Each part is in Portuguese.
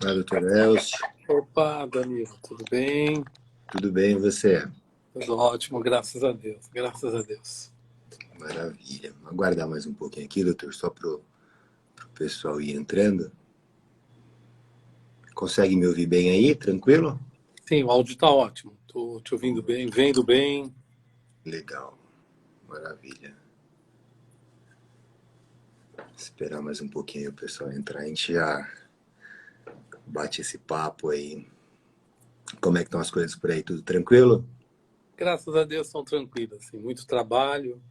Olá, doutor Elcio. Opa, Danilo, tudo bem? Tudo bem, e você? Tudo ótimo, graças a Deus, graças a Deus. Maravilha. Vou aguardar mais um pouquinho aqui, doutor, só pro pessoal ir entrando. Consegue me ouvir bem aí? Tranquilo? Sim, o áudio está ótimo, estou te ouvindo bem, vendo bem. Legal. Maravilha. Esperar mais um pouquinho o pessoal entrar, a gente já bate esse papo aí. Como é que estão as coisas por aí? Tudo tranquilo? Graças a Deus estão tranquilos, assim, muito trabalho,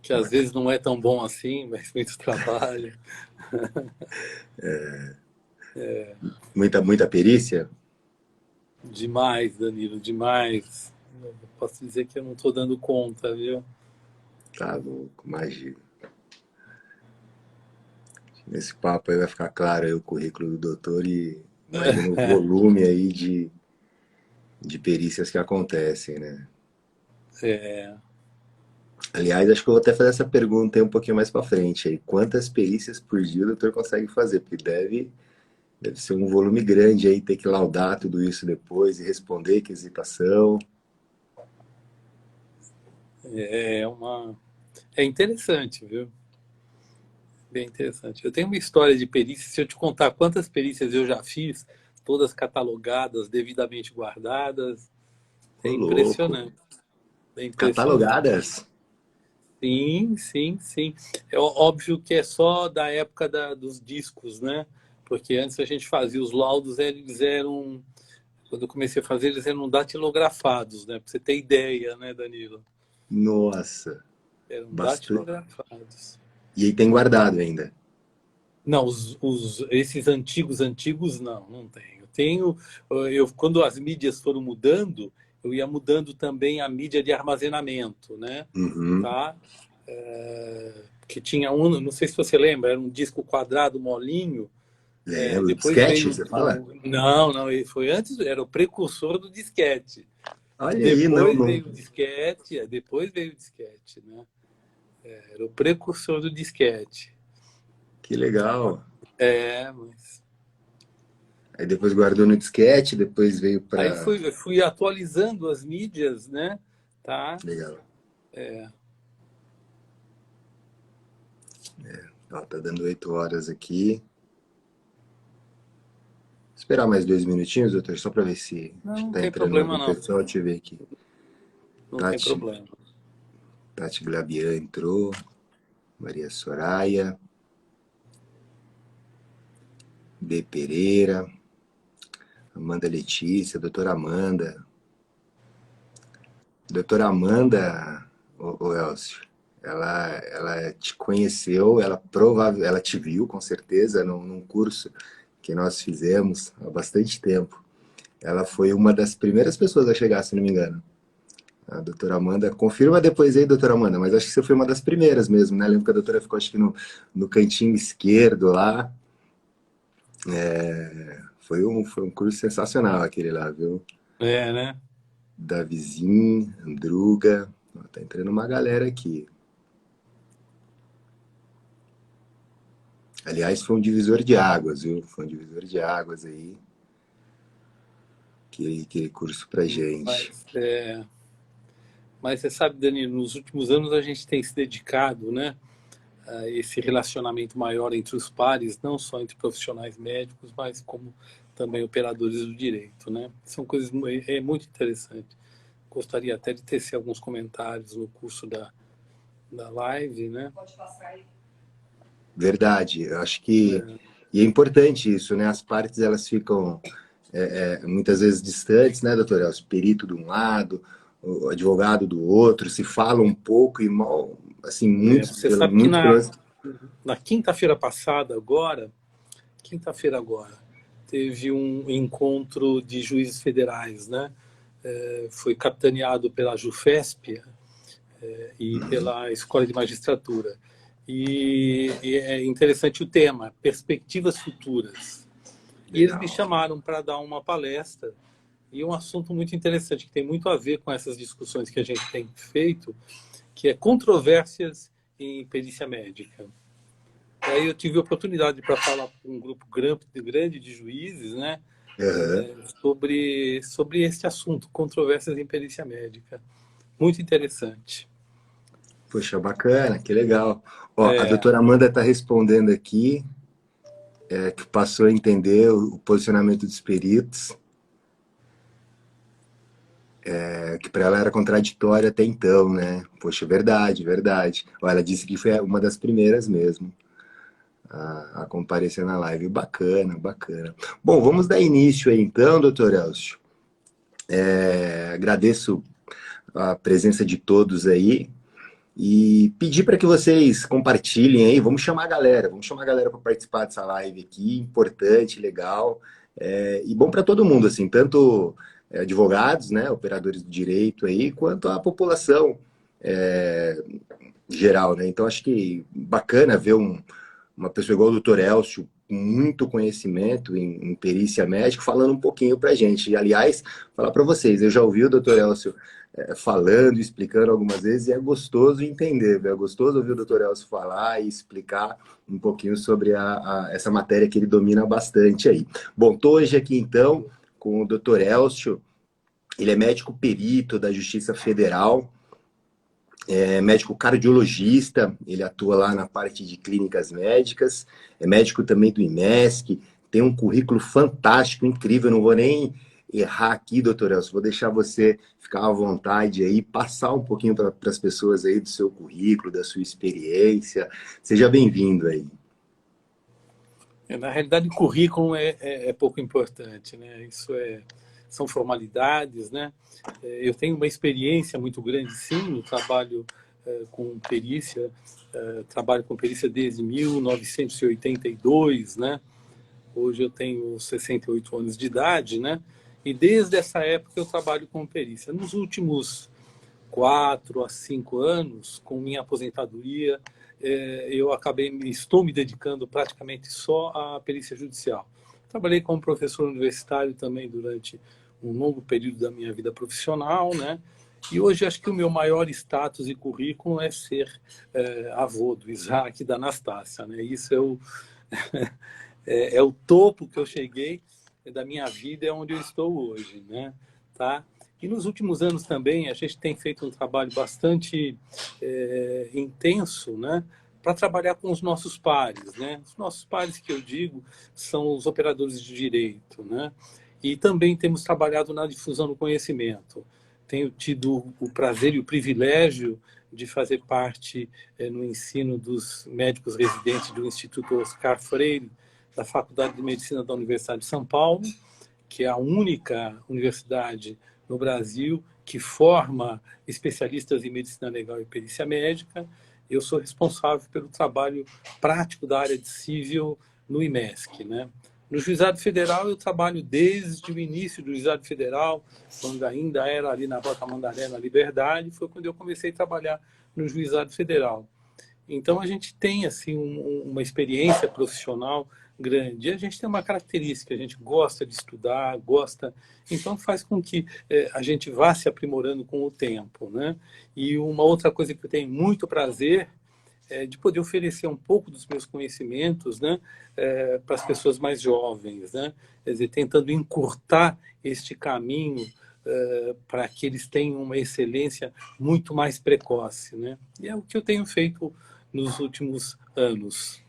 que às Maravilha. vezes não é tão bom assim, mas muito trabalho. Muita perícia? Demais, Danilo, demais. Eu posso dizer que eu não estou dando conta, viu? Tá louco, imagina. Nesse papo aí vai ficar claro aí o currículo do doutor e imagina o volume aí de perícias que acontecem, né? É, Aliás, acho que eu vou até fazer essa pergunta aí um pouquinho mais para frente. Aí. Quantas perícias por dia o doutor consegue fazer? Porque deve ser um volume grande aí, ter que laudar tudo isso depois e responder quesitação. é uma... É interessante, viu? Bem interessante. Eu tenho uma história de perícia. Se eu te contar quantas perícias eu já fiz, todas catalogadas, devidamente guardadas, Ô, é louco. impressionante. É impressionante. Catalogadas? Sim, sim, sim. É óbvio que é só da época dos discos, né? Porque antes a gente fazia os laudos, eles eram, quando eu comecei a fazer, eles eram datilografados, né? Para você ter ideia, né, Danilo? Nossa, Eram bastante. datilografados. E aí tem guardado ainda. Não, esses antigos, não tenho. Quando as mídias foram mudando, eu ia mudando também a mídia de armazenamento, né? Uhum. Tá? Que tinha um, não sei se você lembra, era um disco quadrado molinho. Lembro. Depois Disquete, veio você fala? não, ele foi antes, era o precursor do disquete. Olha aí, não, não. Depois veio o disquete, né? Era o precursor do disquete. Que legal. Mas Aí depois guardou no disquete, depois veio aí para. eu fui atualizando as mídias, né? Tá? Legal. Ó, tá dando 8 horas aqui. Esperar mais 2 minutinhos, doutor, só para ver se Não, acho que não tá tem entrando problema algum não. pessoal. Deixa eu ver aqui. Não tem Tati, problema. Tati Glabian entrou. Maria Soraya. B. Pereira. Amanda Letícia. Doutora Amanda. Doutora Amanda, ô Elcio, ela te conheceu, ela te viu com certeza num curso que nós fizemos há bastante tempo. Ela foi uma das primeiras pessoas a chegar, se não me engano. A doutora Amanda, confirma depois aí, doutora Amanda, mas acho que você foi uma das primeiras mesmo, né? Lembro que a doutora ficou, acho que no cantinho esquerdo lá. Foi um curso sensacional aquele lá, viu? É, né? Davizinho, Andruga, ó, tá entrando uma galera aqui. Aliás, foi um divisor de águas, viu? Foi um divisor de águas aí, aquele curso pra gente. Mas, mas você sabe, Danilo, nos últimos anos a gente tem se dedicado, né, a esse relacionamento maior entre os pares, não só entre profissionais médicos, mas como também operadores do direito, né? São coisas muito interessantes. Gostaria até de tecer alguns comentários no curso da live, né? Verdade, eu acho que e é importante isso, né? As partes elas ficam muitas vezes distantes, né, doutor Elcio? Perito de um lado, o advogado do outro, se fala um pouco e mal, assim, Você sabe que muito pelas. na quinta-feira passada, quinta-feira agora, teve um encontro de juízes federais, né? Foi capitaneado pela JUFESP e pela Escola de Magistratura. E é interessante o tema, perspectivas futuras. E eles me Legal. chamaram para dar uma palestra e um assunto muito interessante que tem muito a ver com essas discussões que a gente tem feito, que é controvérsias em perícia médica. Aí eu tive a oportunidade para falar com um grupo grande de juízes, né, Aham. sobre esse assunto, controvérsias em perícia médica. Muito interessante. Poxa, bacana, que legal. Ó, a É, doutora Amanda está respondendo aqui, que passou a entender o posicionamento dos peritos, que para ela era contraditório até então, né? Poxa, verdade, verdade. Ó, ela disse que foi uma das primeiras mesmo a comparecer na live. Bacana, bacana. Bom, vamos dar início aí então, doutor Elcio. Agradeço a presença de todos aí. E pedir para que vocês compartilhem aí, vamos chamar a galera para participar dessa live aqui, importante, legal, e bom para todo mundo, assim, tanto advogados, né, operadores do direito aí, quanto a população é, geral, né? Então acho que bacana ver uma pessoa igual o doutor Elcio, com muito conhecimento em perícia médica, falando um pouquinho para a gente. E, aliás, falar para vocês, eu já ouvi o doutor Elcio falando, explicando algumas vezes, e é gostoso entender, é gostoso ouvir o doutor Elcio falar e explicar um pouquinho sobre essa matéria que ele domina bastante aí. Bom, estou hoje aqui então com o doutor Elcio, ele é médico perito da Justiça Federal, é médico cardiologista, ele atua lá na parte de clínicas médicas, é médico também do IMESC, tem um currículo fantástico, incrível, não vou nem errar aqui, doutor Elcio, vou deixar você ficar à vontade aí, passar um pouquinho para as pessoas aí do seu currículo, da sua experiência. Seja bem-vindo aí. na realidade, o currículo é pouco importante, né? São formalidades, né? Eu tenho uma experiência muito grande, sim, no trabalho com perícia, trabalho com perícia desde 1982, né? Hoje eu tenho 68 anos de idade, né? E desde essa época eu trabalho com perícia. Nos últimos 4 a 5 anos, com minha aposentadoria, estou me dedicando praticamente só à perícia judicial. Trabalhei como professor universitário também durante um longo período da minha vida profissional, né? E hoje acho que o meu maior status e currículo é ser avô do Isaac e da Anastácia, né? Isso é o topo que eu cheguei da minha vida, é onde eu estou hoje, né? Tá? E nos últimos anos também a gente tem feito um trabalho bastante intenso, né? Para trabalhar com os nossos pares, né? Os nossos pares que eu digo são os operadores de direito, né? E também temos trabalhado na difusão do conhecimento. Tenho tido o prazer e o privilégio de fazer parte no ensino dos médicos residentes do Instituto Oscar Freire, da Faculdade de Medicina da Universidade de São Paulo, que é a única universidade no Brasil que forma especialistas em medicina legal e perícia médica. Eu sou responsável pelo trabalho prático da área de civil no IMESC, né? No Juizado Federal eu trabalho desde o início do Juizado Federal, quando ainda era ali na Rota Mandaré, na Liberdade, foi quando eu comecei a trabalhar no Juizado Federal. Então a gente tem assim uma experiência profissional grande. E a gente tem uma característica, a gente gosta de estudar, gosta, então faz com que a gente vá se aprimorando com o tempo, né? E uma outra coisa que eu tenho muito prazer é de poder oferecer um pouco dos meus conhecimentos, né, para as pessoas mais jovens, né? Quer dizer, tentando encurtar este caminho para que eles tenham uma excelência muito mais precoce, né? E é o que eu tenho feito nos últimos anos.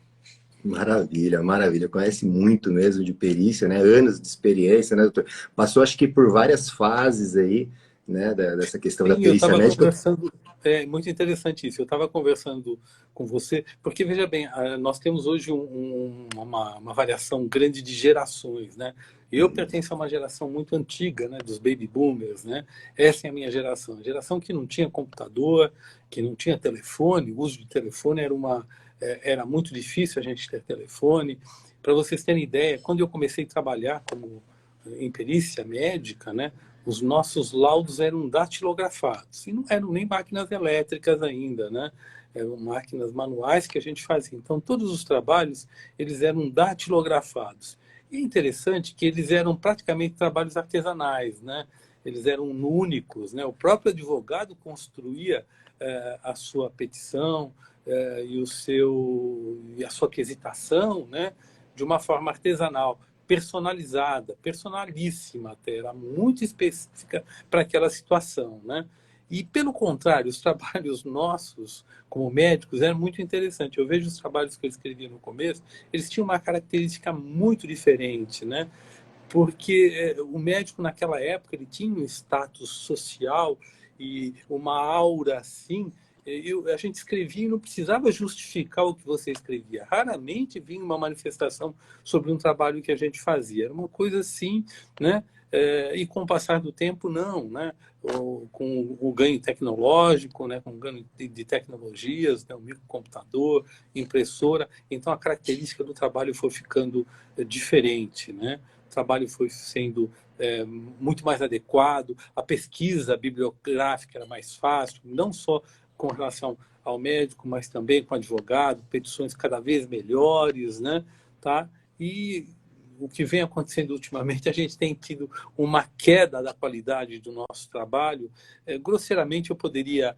Maravilha, maravilha. Conhece muito mesmo de perícia, né? Anos de experiência, né, doutor? Passou, acho que, por várias fases aí, né, dessa questão da Sim, eu perícia estava médica. conversando, é muito interessante isso. Eu estava conversando com você, porque veja bem, nós temos hoje uma variação grande de gerações, né? Eu pertenço a uma geração muito antiga, né, dos baby boomers, né? Essa é a minha geração, a geração que não tinha computador, que não tinha telefone. O uso de telefone era muito difícil a gente ter telefone. Para vocês terem ideia, quando eu comecei a trabalhar como em perícia médica, né? Os nossos laudos eram datilografados, e não eram nem máquinas elétricas ainda, né? Eram máquinas manuais que a gente fazia. Então, todos os trabalhos, eles eram datilografados. E é interessante que eles eram praticamente trabalhos artesanais, né? Eles eram únicos, né? O próprio advogado construía a sua petição, e a sua quesitação, né, de uma forma artesanal, personalizada, personalíssima até, era muito específica para aquela situação, né? E, pelo contrário, os trabalhos nossos, como médicos, eram muito interessantes. Eu vejo os trabalhos que eu escrevia no começo, eles tinham uma característica muito diferente, né? Porque o médico, naquela época, ele tinha um status social e uma aura assim. A gente escrevia e não precisava justificar o que você escrevia. Raramente vinha uma manifestação sobre um trabalho que a gente fazia. Era uma coisa assim, né? E com o passar do tempo, não, né? Com o ganho tecnológico, né? Com o ganho de tecnologias, né? O microcomputador, impressora. Então, a característica do trabalho foi ficando diferente, né? O trabalho foi sendo muito mais adequado, a pesquisa bibliográfica era mais fácil, não só com relação ao médico, mas também com o advogado, petições cada vez melhores, né? Tá? E o que vem acontecendo ultimamente, a gente tem tido uma queda da qualidade do nosso trabalho. Grosseiramente, eu poderia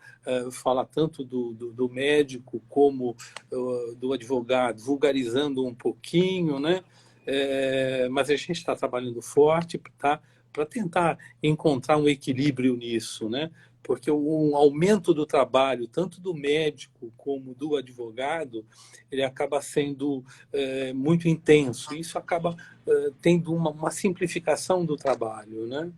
falar tanto do médico como do advogado, vulgarizando um pouquinho, né? Mas a gente está trabalhando forte, tá? Para tentar encontrar um equilíbrio nisso, né? Porque o aumento do trabalho, tanto do médico como do advogado, ele acaba sendo muito intenso. Isso acaba tendo uma simplificação do trabalho, né?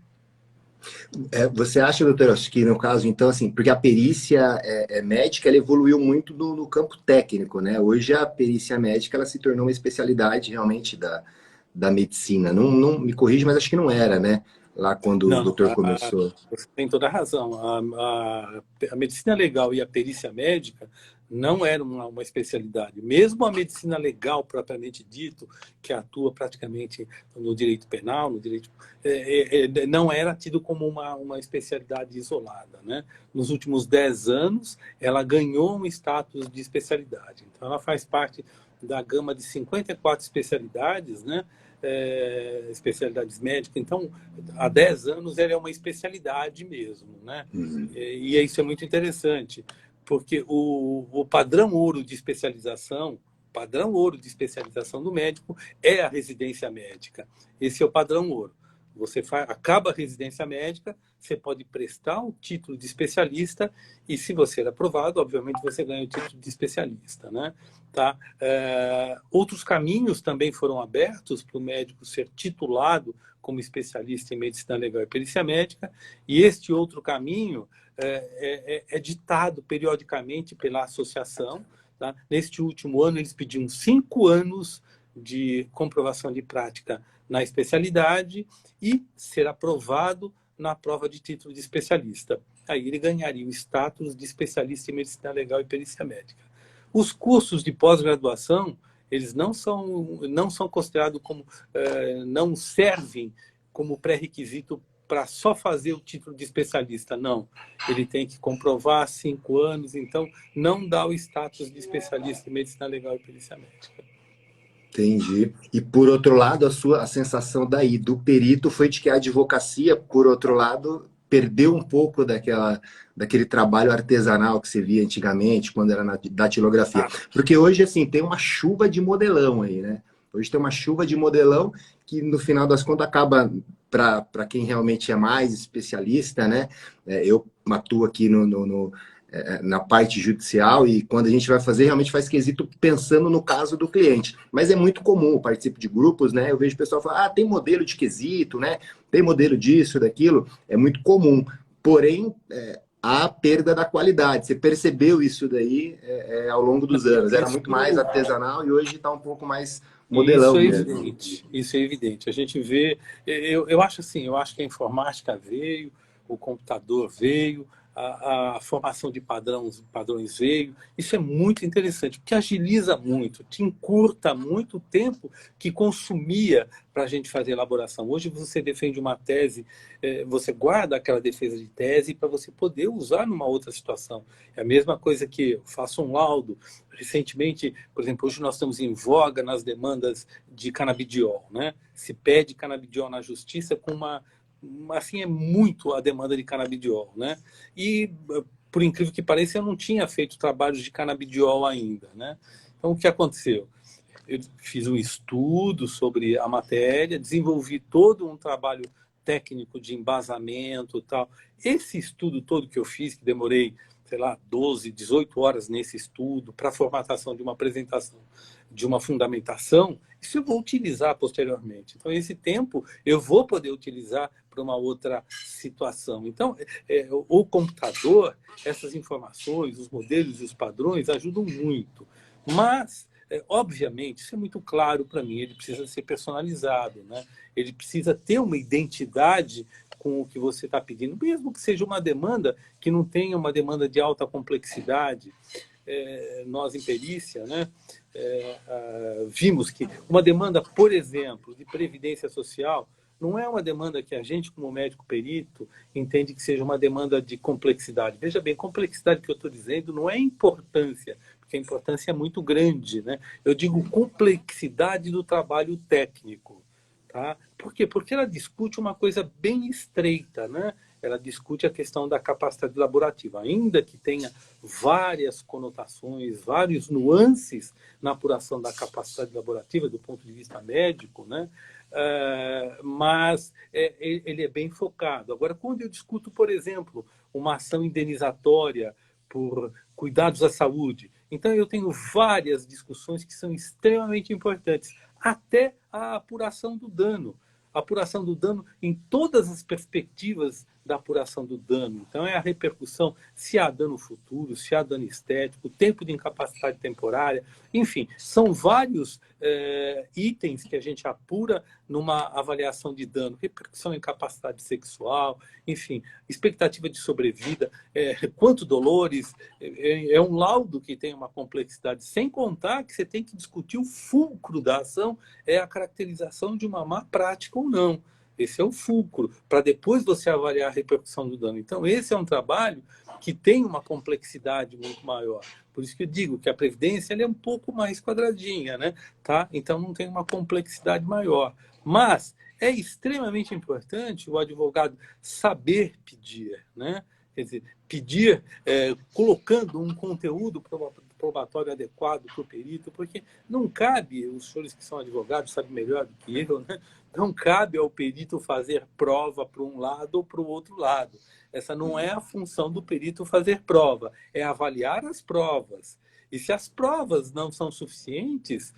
Você acha, doutor, acho que no caso, então, assim, porque a perícia médica, ela evoluiu muito no campo técnico, né? Hoje a perícia médica, ela se tornou uma especialidade realmente da medicina. Não, não me corrija, mas acho que não era, né? Lá quando o Não, doutor começou. você tem toda a razão. A medicina legal e a perícia médica não eram uma especialidade. Mesmo a medicina legal, propriamente dito, que atua praticamente no direito penal, no direito, não era tido como uma especialidade isolada, né? Nos últimos 10 anos, ela ganhou um status de especialidade. Então, ela faz parte da gama de 54 especialidades, né? Especialidades médicas. Então, há 10 anos ela é uma especialidade mesmo, né? Uhum. E isso é muito interessante, porque o padrão ouro de especialização, padrão ouro de especialização do médico é a residência médica. Esse é o padrão ouro. Você acaba a residência médica, você pode prestar o título de especialista e, se você é aprovado, obviamente você ganha o título de especialista, né? Tá? Outros caminhos também foram abertos para o médico ser titulado como especialista em medicina legal e perícia médica, e este outro caminho é ditado periodicamente pela associação. Tá? Neste último ano, eles pediam 5 anos de comprovação de prática na especialidade e ser aprovado na prova de título de especialista. Aí ele ganharia o status de especialista em medicina legal e perícia médica. Os cursos de pós-graduação, eles não são considerados como, não servem como pré-requisito para só fazer o título de especialista, não. Ele tem que comprovar 5 anos, então não dá o status de especialista em medicina legal e perícia médica. Entendi. E por outro lado, a sensação daí do perito foi de que a advocacia, por outro lado, perdeu um pouco daquele trabalho artesanal que se via antigamente, quando era na datilografia. Porque hoje, assim, tem uma chuva de modelão aí, né? Hoje tem uma chuva de modelão que, no final das contas, acaba, para quem realmente é mais especialista, né? Eu atuo aqui na parte judicial, e quando a gente vai fazer, realmente faz quesito pensando no caso do cliente. Mas é muito comum, eu participo de grupos, né? Eu vejo o pessoal falar, tem modelo de quesito, né? Tem modelo disso, daquilo. É muito comum. Porém, há perda da qualidade. Você percebeu isso daí ao longo dos anos. Era muito mais artesanal e hoje está um pouco mais modelão Isso é mesmo. evidente, isso é evidente. A gente vê, eu acho assim, eu acho que a informática veio, o computador veio, a formação de padrões veio. Isso é muito interessante, porque agiliza muito, te encurta muito o tempo que consumia para a gente fazer elaboração. Hoje você defende uma tese, você guarda aquela defesa de tese para você poder usar numa outra situação. É a mesma coisa que eu faço um laudo. Recentemente, por exemplo, hoje nós estamos em voga nas demandas de canabidiol, né? Se pede canabidiol na justiça com assim, é muito a demanda de canabidiol, né? E por incrível que pareça, eu não tinha feito trabalhos de canabidiol ainda, né? Então, o que aconteceu? Eu fiz um estudo sobre a matéria, desenvolvi todo um trabalho técnico de embasamento e tal. Esse estudo todo que eu fiz, que demorei, sei lá, 12, 18 horas nesse estudo, para a formatação de uma apresentação, de uma fundamentação, isso eu vou utilizar posteriormente. Então, esse tempo eu vou poder utilizar para uma outra situação. Então, o computador, essas informações, os modelos e os padrões ajudam muito. Mas, obviamente, isso é muito claro para mim, ele precisa ser personalizado, né? Ele precisa ter uma identidade com o que você está pedindo, mesmo que seja uma demanda que não tenha uma demanda de alta complexidade. Nós, em perícia, né, vimos que uma demanda, por exemplo, de previdência social, não é uma demanda que a gente, como médico perito, entende que seja uma demanda de complexidade. Veja bem, complexidade que eu estou dizendo não é importância, porque a importância é muito grande, né? Eu digo complexidade do trabalho técnico. Tá? Por quê? Porque ela discute uma coisa bem estreita, né? Ela discute a questão da capacidade laborativa, ainda que tenha várias conotações, vários nuances na apuração da capacidade laborativa do ponto de vista médico, né? Mas ele é bem focado. Agora, quando eu discuto, por exemplo, uma ação indenizatória por cuidados à saúde, então eu tenho várias discussões que são extremamente importantes, até a apuração do dano. A apuração do dano em todas as perspectivas da apuração do dano. Então, é a repercussão, se há dano futuro, se há dano estético, tempo de incapacidade temporária, enfim, são vários itens que a gente apura numa avaliação de dano, repercussão em capacidade sexual, enfim, expectativa de sobrevida, quanto dolores, é um laudo que tem uma complexidade, sem contar que você tem que discutir o fulcro da ação, é a caracterização de uma má prática ou não. Esse é o fulcro, para depois você avaliar a repercussão do dano. Então, esse é um trabalho que tem uma complexidade muito maior. Por isso que eu digo que a Previdência ela é um pouco mais quadradinha, né? Tá? Então, não tem uma complexidade maior. Mas é extremamente importante o advogado saber pedir, né? Quer dizer, pedir colocando um conteúdo probatório adequado para o perito, porque não cabe, os senhores que são advogados sabem melhor do que eu, né? Não cabe ao perito fazer prova para um lado ou para o outro lado. Essa não é a função do perito fazer prova, é avaliar as provas. E se as provas não são suficientes,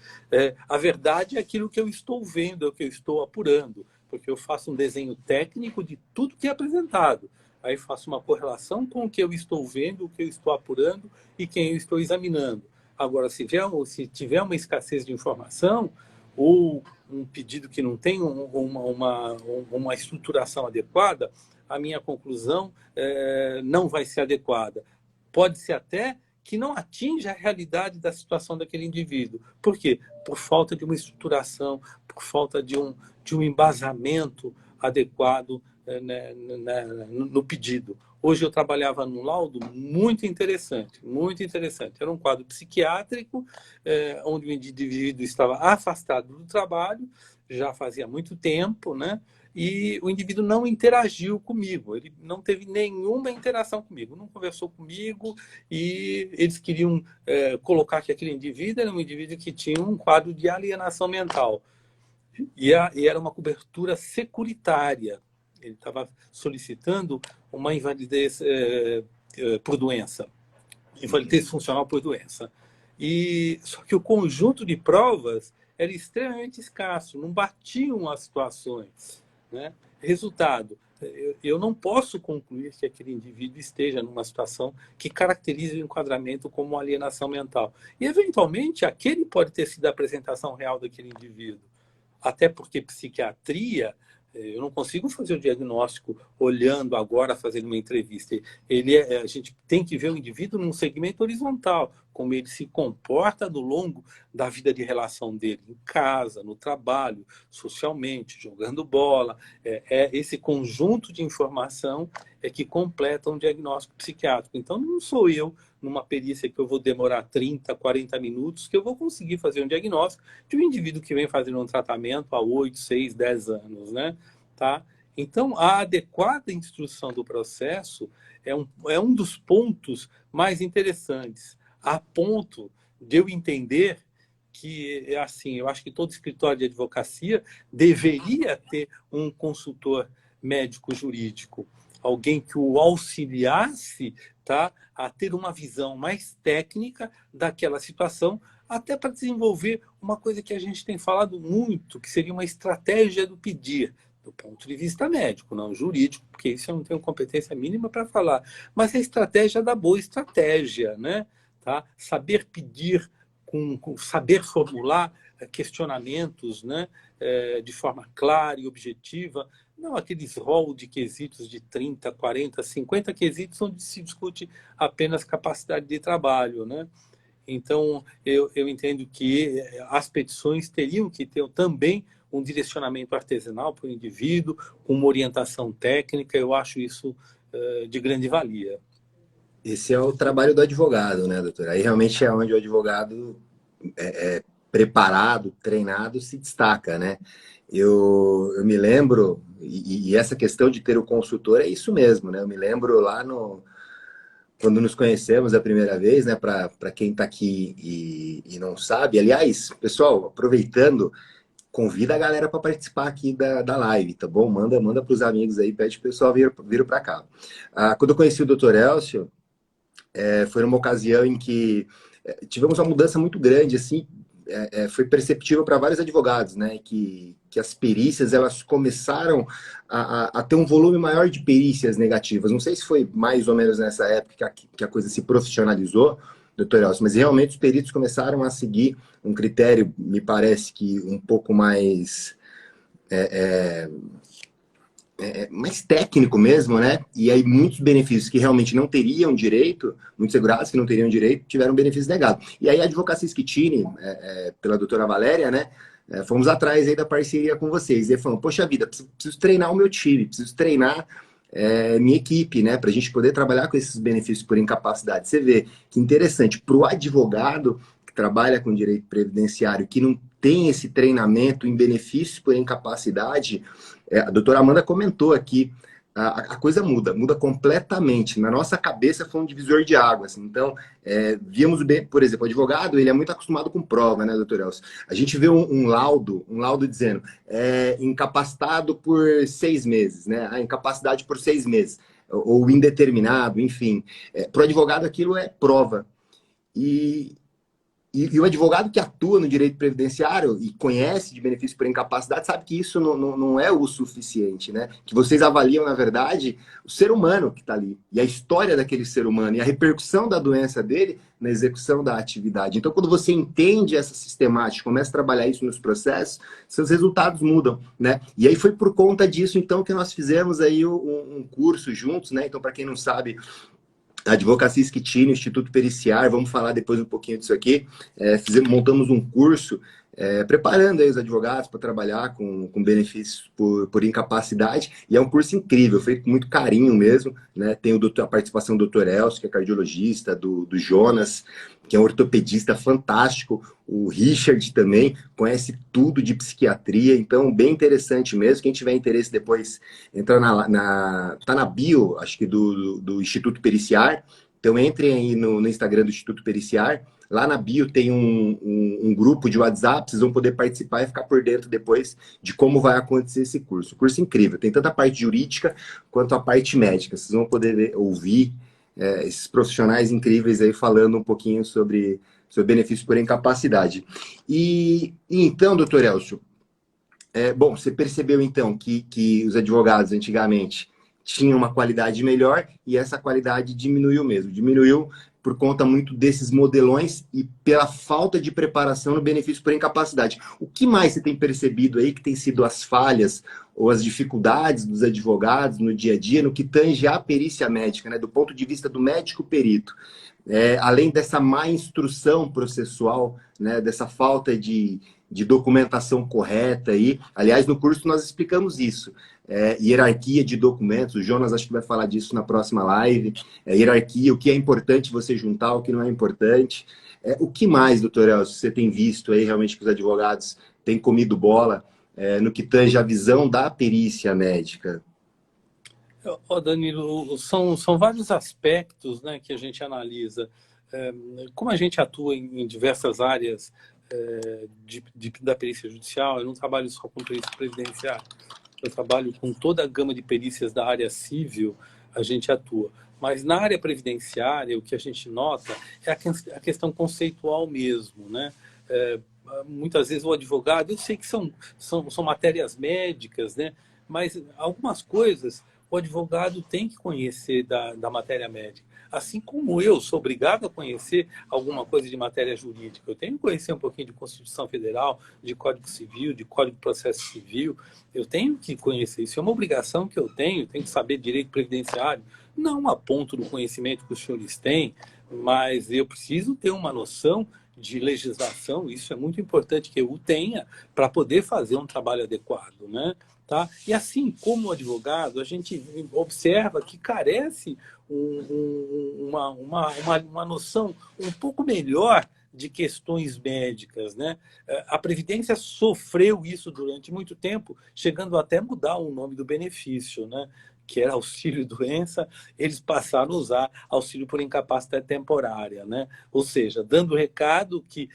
a verdade é aquilo que eu estou vendo, é o que eu estou apurando, porque eu faço um desenho técnico de tudo que é apresentado. Aí faço uma correlação com o que eu estou vendo, o que eu estou apurando e quem eu estou examinando. Agora, se tiver uma escassez de informação ou um pedido que não tem uma estruturação adequada, a minha conclusão não vai ser adequada. Pode ser até que não atinja a realidade da situação daquele indivíduo. Por quê? Por falta de uma estruturação, por falta de um embasamento adequado no pedido. Hoje eu trabalhava num laudo muito interessante, muito interessante. Era um quadro psiquiátrico, onde o indivíduo estava afastado do trabalho, já fazia muito tempo, né? E o indivíduo não interagiu comigo, ele não teve nenhuma interação comigo, não conversou comigo, e eles queriam colocar que aquele indivíduo era um indivíduo que tinha um quadro de alienação mental. E era uma cobertura securitária. Ele estava solicitando uma invalidez por doença, invalidez funcional por doença. Só que o conjunto de provas era extremamente escasso, não batiam as situações, né? Resultado, eu não posso concluir que aquele indivíduo esteja numa situação que caracterize o enquadramento como alienação mental. E, eventualmente, aquele pode ter sido a apresentação real daquele indivíduo. Até porque psiquiatria, eu não consigo fazer o diagnóstico olhando agora, fazendo uma entrevista. A gente tem que ver o indivíduo num segmento horizontal, como ele se comporta ao longo da vida de relação dele, em casa, no trabalho, socialmente, jogando bola. Esse conjunto de informação que completa um diagnóstico psiquiátrico. Então, não sou eu, numa perícia que eu vou demorar 30, 40 minutos, que eu vou conseguir fazer um diagnóstico de um indivíduo que vem fazendo um tratamento há 8, 6, 10 anos, né? Tá? Então, a adequada instrução do processo é um dos pontos mais interessantes, a ponto de eu entender que, assim, eu acho que todo escritório de advocacia deveria ter um consultor médico jurídico, alguém que o auxiliasse, tá, a ter uma visão mais técnica daquela situação, até para desenvolver uma coisa que a gente tem falado muito, que seria uma estratégia do pedir, do ponto de vista médico, não jurídico, porque isso eu não tenho competência mínima para falar, mas a estratégia da boa estratégia, né? Tá? Saber pedir, saber formular questionamentos, né? De forma clara e objetiva, não aqueles rol de quesitos de 30, 40, 50 quesitos onde se discute apenas capacidade de trabalho, né? Então, eu entendo que as petições teriam que ter também um direcionamento artesanal para o indivíduo, com uma orientação técnica. Eu acho isso de grande valia. Esse é o trabalho do advogado, né, doutor? Aí realmente é onde o advogado preparado, treinado, se destaca, né? Eu me lembro, e essa questão de ter o consultor é isso mesmo, né? Eu me lembro lá quando nos conhecemos a primeira vez, né? Para quem está aqui e não sabe. Aliás, pessoal, aproveitando, convida a galera para participar aqui da live, tá bom? Manda para os amigos aí, pede para o pessoal vir para cá. Quando eu conheci o Dr. Elcio, foi numa ocasião em que tivemos uma mudança muito grande, assim, foi perceptível para vários advogados, né, que as perícias, elas começaram a ter um volume maior de perícias negativas. Não sei se foi mais ou menos nessa época que a coisa se profissionalizou, doutor Elcio, mas realmente os peritos começaram a seguir um critério, me parece que um pouco mais mais técnico mesmo, né? E aí muitos benefícios que realmente não teriam direito, muitos segurados que não teriam direito, tiveram benefício negado. E aí a Advocacia Schettini, pela doutora Valéria, né? Fomos atrás aí da parceria com vocês. E aí falamos, poxa vida, preciso treinar o meu time, preciso treinar minha equipe, né? Para a gente poder trabalhar com esses benefícios por incapacidade. Você vê que interessante, para o advogado que trabalha com direito previdenciário, que não tem esse treinamento em benefícios por incapacidade, a doutora Amanda comentou aqui, a coisa muda completamente. Na nossa cabeça foi um divisor de águas. Então, víamos, por exemplo, o advogado, ele é muito acostumado com prova, né, doutor Elcio? A gente vê um laudo dizendo incapacitado por 6 meses, né? A incapacidade por 6 meses, ou indeterminado, enfim. Para o advogado, aquilo é prova. E o advogado que atua no direito previdenciário e conhece de benefício por incapacidade sabe que isso não é o suficiente, né? Que vocês avaliam, na verdade, o ser humano que está ali. E a história daquele ser humano e a repercussão da doença dele na execução da atividade. Então, quando você entende essa sistemática, começa a trabalhar isso nos processos, seus resultados mudam, né? E aí foi por conta disso, então, que nós fizemos aí um curso juntos, né? Então, para quem não sabe, a Advocacia Schettini, Instituto Periciar, vamos falar depois um pouquinho disso aqui. Montamos um curso preparando aí os advogados para trabalhar com benefícios por incapacidade, e é um curso incrível, feito com muito carinho mesmo, né? Tem a participação do Dr. Elcio, que é cardiologista, do Jonas, que é um ortopedista fantástico, o Richard também conhece tudo de psiquiatria, então bem interessante mesmo. Quem tiver interesse depois, entra tá na bio, acho que do Instituto Periciar, então entrem aí no Instagram do Instituto Periciar, lá na bio tem um grupo de WhatsApp, vocês vão poder participar e ficar por dentro depois de como vai acontecer esse curso. O curso é incrível, tem tanto a parte jurídica quanto a parte médica, vocês vão poder ouvir esses profissionais incríveis aí falando um pouquinho sobre benefício por incapacidade. E então, doutor Elcio, bom, você percebeu então que os advogados antigamente tinham uma qualidade melhor e essa qualidade diminuiu mesmo. Diminuiu por conta muito desses modelões e pela falta de preparação no benefício por incapacidade. O que mais você tem percebido aí que tem sido as falhas ou as dificuldades dos advogados no dia a dia, no que tange a perícia médica, né, do ponto de vista do médico perito? Além dessa má instrução processual, né, dessa falta de documentação correta aí. Aliás, no curso nós explicamos isso. Hierarquia de documentos, o Jonas acho que vai falar disso na próxima live. Hierarquia, o que é importante você juntar, o que não é importante. O que mais, doutor Elcio, você tem visto aí realmente que os advogados têm comido bola no que tange a visão da perícia médica? Danilo, são vários aspectos, né, que a gente analisa. Como a gente atua em diversas áreas da perícia judicial, eu não trabalho só com perícia previdenciária, eu trabalho com toda a gama de perícias da área civil, a gente atua. Mas na área previdenciária, o que a gente nota é a questão conceitual mesmo, né? Muitas vezes o advogado, eu sei que são matérias médicas, né? Mas algumas coisas o advogado tem que conhecer da matéria médica. Assim como eu sou obrigado a conhecer alguma coisa de matéria jurídica, eu tenho que conhecer um pouquinho de Constituição Federal, de Código Civil, de Código de Processo Civil, eu tenho que conhecer isso, é uma obrigação que eu tenho que saber direito previdenciário, não a ponto do conhecimento que os senhores têm, mas eu preciso ter uma noção de legislação, isso é muito importante que eu tenha para poder fazer um trabalho adequado, né? Tá? E assim como advogado, a gente observa que carece uma noção um pouco melhor de questões médicas, né? A Previdência sofreu isso durante muito tempo, chegando até mudar o nome do benefício, né? Que era auxílio-doença, eles passaram a usar auxílio por incapacidade temporária, né? Ou seja, dando o recado que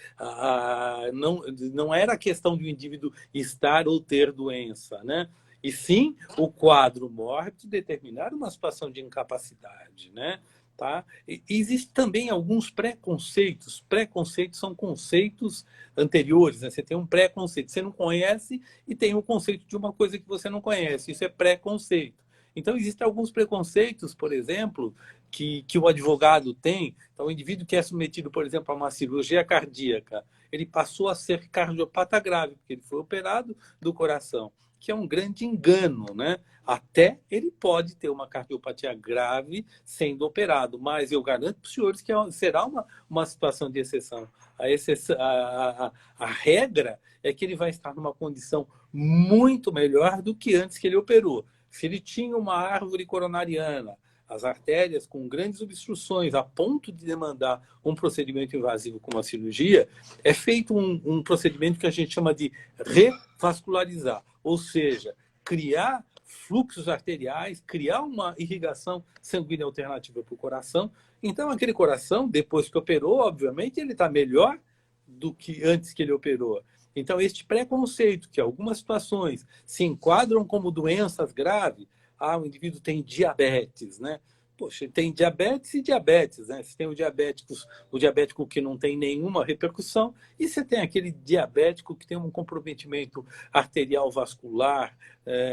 não era a questão de o indivíduo estar ou ter doença, né? E sim o quadro mórbido determinar uma situação de incapacidade, né? Tá? E existem também alguns preconceitos. Preconceitos são conceitos anteriores, né? Você tem um preconceito, você não conhece e tem o conceito de uma coisa que você não conhece. Isso é preconceito. Então, existem alguns preconceitos, por exemplo, que o advogado tem. Então, o indivíduo que é submetido, por exemplo, a uma cirurgia cardíaca, ele passou a ser cardiopata grave, porque ele foi operado do coração, que é um grande engano, né? Até ele pode ter uma cardiopatia grave sendo operado, mas eu garanto para os senhores que será uma situação de exceção. A regra é que ele vai estar numa condição muito melhor do que antes que ele operou. Se ele tinha uma árvore coronariana, as artérias com grandes obstruções, a ponto de demandar um procedimento invasivo como a cirurgia, é feito um procedimento que a gente chama de revascularizar, ou seja, criar fluxos arteriais, criar uma irrigação sanguínea alternativa para o coração. Então, aquele coração, depois que operou, obviamente, ele está melhor do que antes que ele operou. Então, este preconceito, que algumas situações se enquadram como doenças graves, o indivíduo tem diabetes, né? Poxa, tem diabetes e diabetes, né? Você tem o diabético que não tem nenhuma repercussão, e você tem aquele diabético que tem um comprometimento arterial vascular,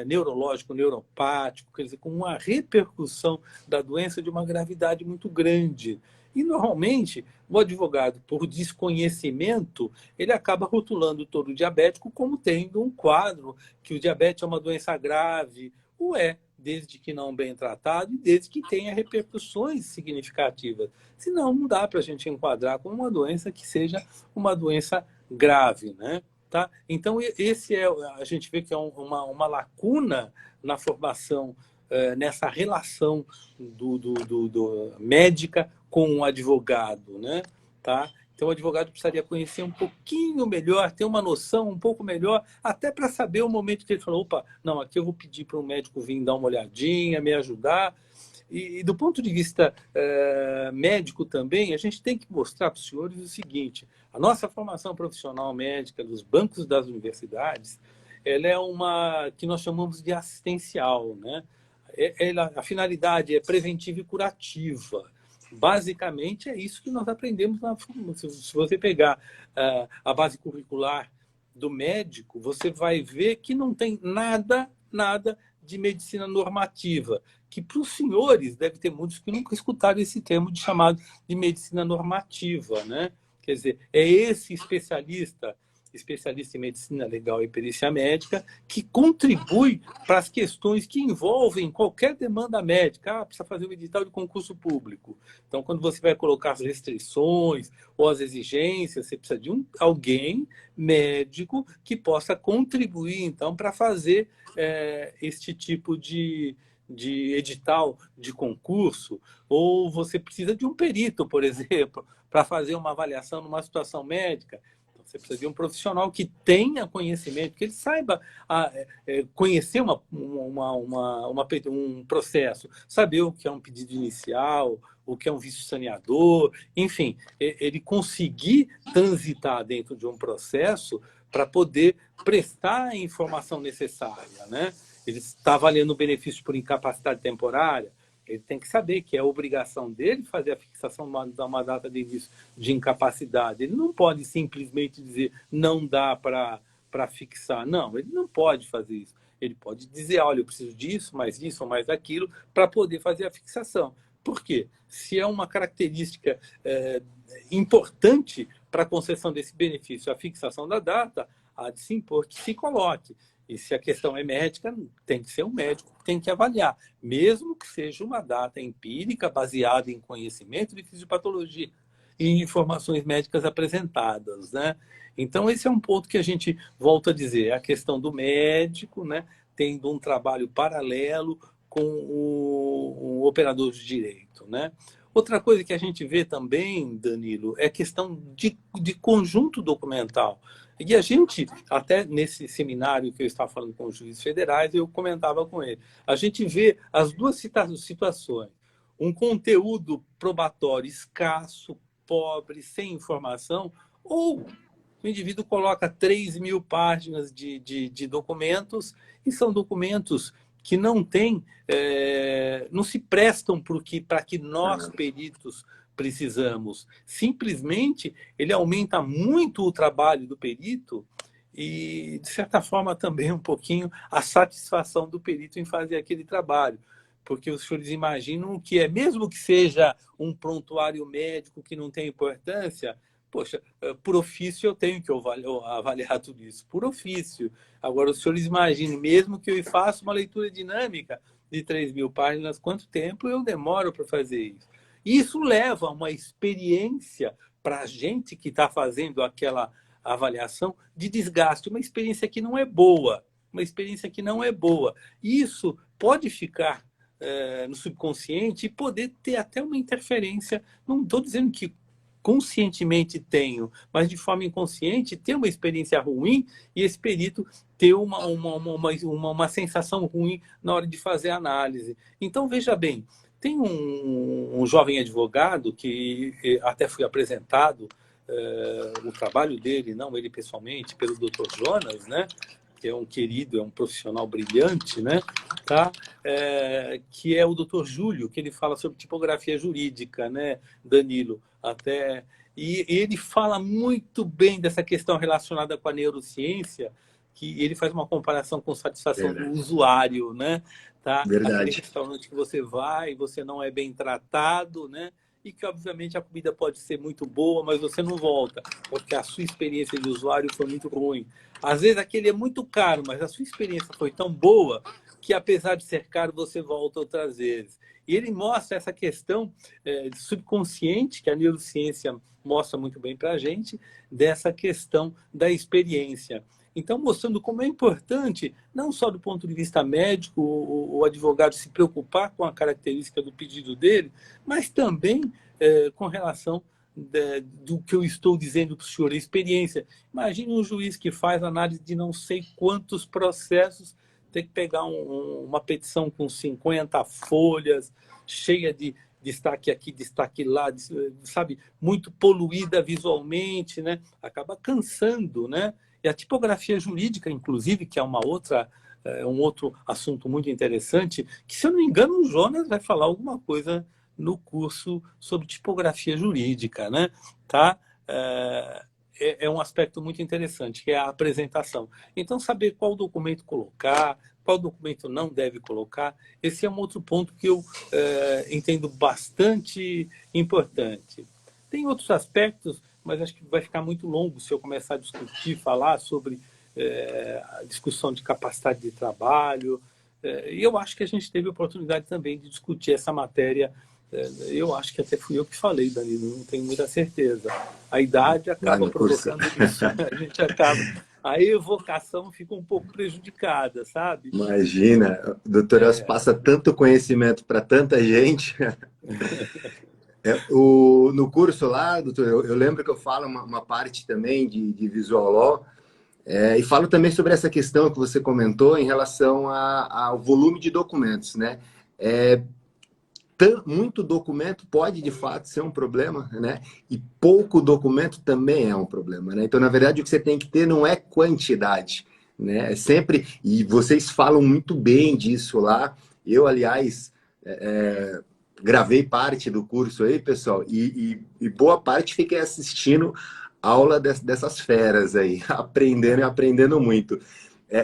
neurológico, neuropático, quer dizer, com uma repercussão da doença de uma gravidade muito grande. E, normalmente, o advogado, por desconhecimento, ele acaba rotulando todo o diabético como tendo um quadro que o diabetes é uma doença grave, ou desde que não bem tratado e desde que tenha repercussões significativas. Senão, não dá para a gente enquadrar como uma doença que seja uma doença grave, né? Tá? Então, a gente vê que é uma lacuna na formação, nessa relação do médica com o advogado, né? Tá? Então, o advogado precisaria conhecer um pouquinho melhor, ter uma noção um pouco melhor, até para saber o momento que ele falou, opa, não, aqui eu vou pedir para um médico vir dar uma olhadinha, me ajudar. E do ponto de vista médico também, a gente tem que mostrar para os senhores o seguinte, a nossa formação profissional médica dos bancos das universidades, ela é uma que nós chamamos de assistencial, né? A finalidade é preventiva e curativa. Basicamente, é isso que nós aprendemos na formação. Se você pegar a base curricular do médico, você vai ver que não tem nada de medicina normativa, que para os senhores, deve ter muitos que nunca escutaram esse termo chamado de medicina normativa, né? Quer dizer, é esse especialista em medicina legal e perícia médica, que contribui para as questões que envolvem qualquer demanda médica. Precisa fazer um edital de concurso público. Então, quando você vai colocar as restrições ou as exigências, você precisa de alguém médico que possa contribuir, então, para fazer este tipo de edital de concurso, ou você precisa de um perito, por exemplo, para fazer uma avaliação numa situação médica. Você precisa de um profissional que tenha conhecimento, que ele saiba conhecer um processo, saber o que é um pedido inicial, o que é um vício saneador, enfim, ele conseguir transitar dentro de um processo para poder prestar a informação necessária, né? Ele está avaliando o benefício por incapacidade temporária, ele tem que saber que é obrigação dele fazer a fixação de uma data de início de incapacidade. Ele não pode simplesmente dizer não dá para fixar. Não, ele não pode fazer isso. Ele pode dizer, olha, eu preciso disso, mais aquilo, para poder fazer a fixação. Por quê? Se é uma característica importante para a concessão desse benefício, a fixação da data, há de se impor que se coloque. E se a questão é médica, tem que ser um médico que tem que avaliar, mesmo que seja uma data empírica, baseada em conhecimento de fisiopatologia e informações médicas apresentadas, né? Então, esse é um ponto que a gente volta a dizer, é a questão do médico, né, tendo um trabalho paralelo com o operador de direito, né? Outra coisa que a gente vê também, Danilo, é a questão de conjunto documental. E a gente, até nesse seminário que eu estava falando com os juízes federais, eu comentava com ele, a gente vê as duas situações. Um conteúdo probatório escasso, pobre, sem informação, ou o indivíduo coloca 3.000 páginas de documentos, e são documentos que não têm, não se prestam para que nós, peritos, precisamos. Simplesmente, ele aumenta muito o trabalho do perito e, de certa forma, também um pouquinho a satisfação do perito em fazer aquele trabalho. Porque os senhores imaginam que mesmo que seja um prontuário médico que não tem importância, poxa, por ofício eu tenho que avaliar tudo isso, por ofício. Agora, os senhores imaginam, mesmo que eu faça uma leitura dinâmica de 3.000 páginas, quanto tempo eu demoro para fazer isso? Isso leva a uma experiência para a gente que está fazendo aquela avaliação de desgaste, uma experiência que não é boa, uma experiência que não é boa. Isso pode ficar no subconsciente e poder ter até uma interferência, não estou dizendo que conscientemente tenho, mas de forma inconsciente ter uma experiência ruim e esse perito ter uma sensação ruim na hora de fazer a análise. Então, veja bem, tem um jovem advogado que até foi apresentado o trabalho dele, não ele pessoalmente, pelo Dr. Jonas, né? Que é um querido, é um profissional brilhante, né? Tá? Que é o Dr. Júlio, que ele fala sobre tipografia jurídica, né, Danilo? E ele fala muito bem dessa questão relacionada com a neurociência, que ele faz uma comparação com satisfação do usuário, né? Tá? Aquele restaurante que você vai, você não é bem tratado, né? E que, obviamente, a comida pode ser muito boa, mas você não volta, porque a sua experiência de usuário foi muito ruim. Às vezes, aquele é muito caro, mas a sua experiência foi tão boa que, apesar de ser caro, você volta outras vezes. E ele mostra essa questão subconsciente, que a neurociência mostra muito bem para a gente, dessa questão da experiência. Então, mostrando como é importante, não só do ponto de vista médico, o advogado se preocupar com a característica do pedido dele, mas também com relação do que eu estou dizendo para o senhor, a experiência. Imagine um juiz que faz análise de não sei quantos processos, tem que pegar uma petição com 50 folhas, cheia de destaque aqui, destaque lá, sabe, muito poluída visualmente, né? Acaba cansando, né? E a tipografia jurídica, inclusive, que é um outro assunto muito interessante, que, se eu não me engano, o Jonas vai falar alguma coisa no curso sobre tipografia jurídica, né? Tá? É um aspecto muito interessante, que é a apresentação. Então, saber qual documento colocar, qual documento não deve colocar, esse é um outro ponto que eu entendo bastante importante. Tem outros aspectos, mas acho que vai ficar muito longo se eu começar a discutir, falar sobre a discussão de capacidade de trabalho. E eu acho que a gente teve a oportunidade também de discutir essa matéria. Eu acho que até fui eu que falei, Danilo, não tenho muita certeza. A idade acaba provocando isso. A gente acaba... A evocação fica um pouco prejudicada, sabe? Imagina, o doutor Elcio passa tanto conhecimento para tanta gente. No curso lá, doutor, eu lembro que eu falo uma parte também de Visual Law, e falo também sobre essa questão que você comentou em relação ao volume de documentos, né? Muito documento pode, de fato, ser um problema, né? E pouco documento também é um problema, né? Então, na verdade, o que você tem que ter não é quantidade, né? É sempre... E vocês falam muito bem disso lá. Eu, aliás, gravei parte do curso aí, pessoal, e boa parte fiquei assistindo aula dessas feras aí, aprendendo e aprendendo muito.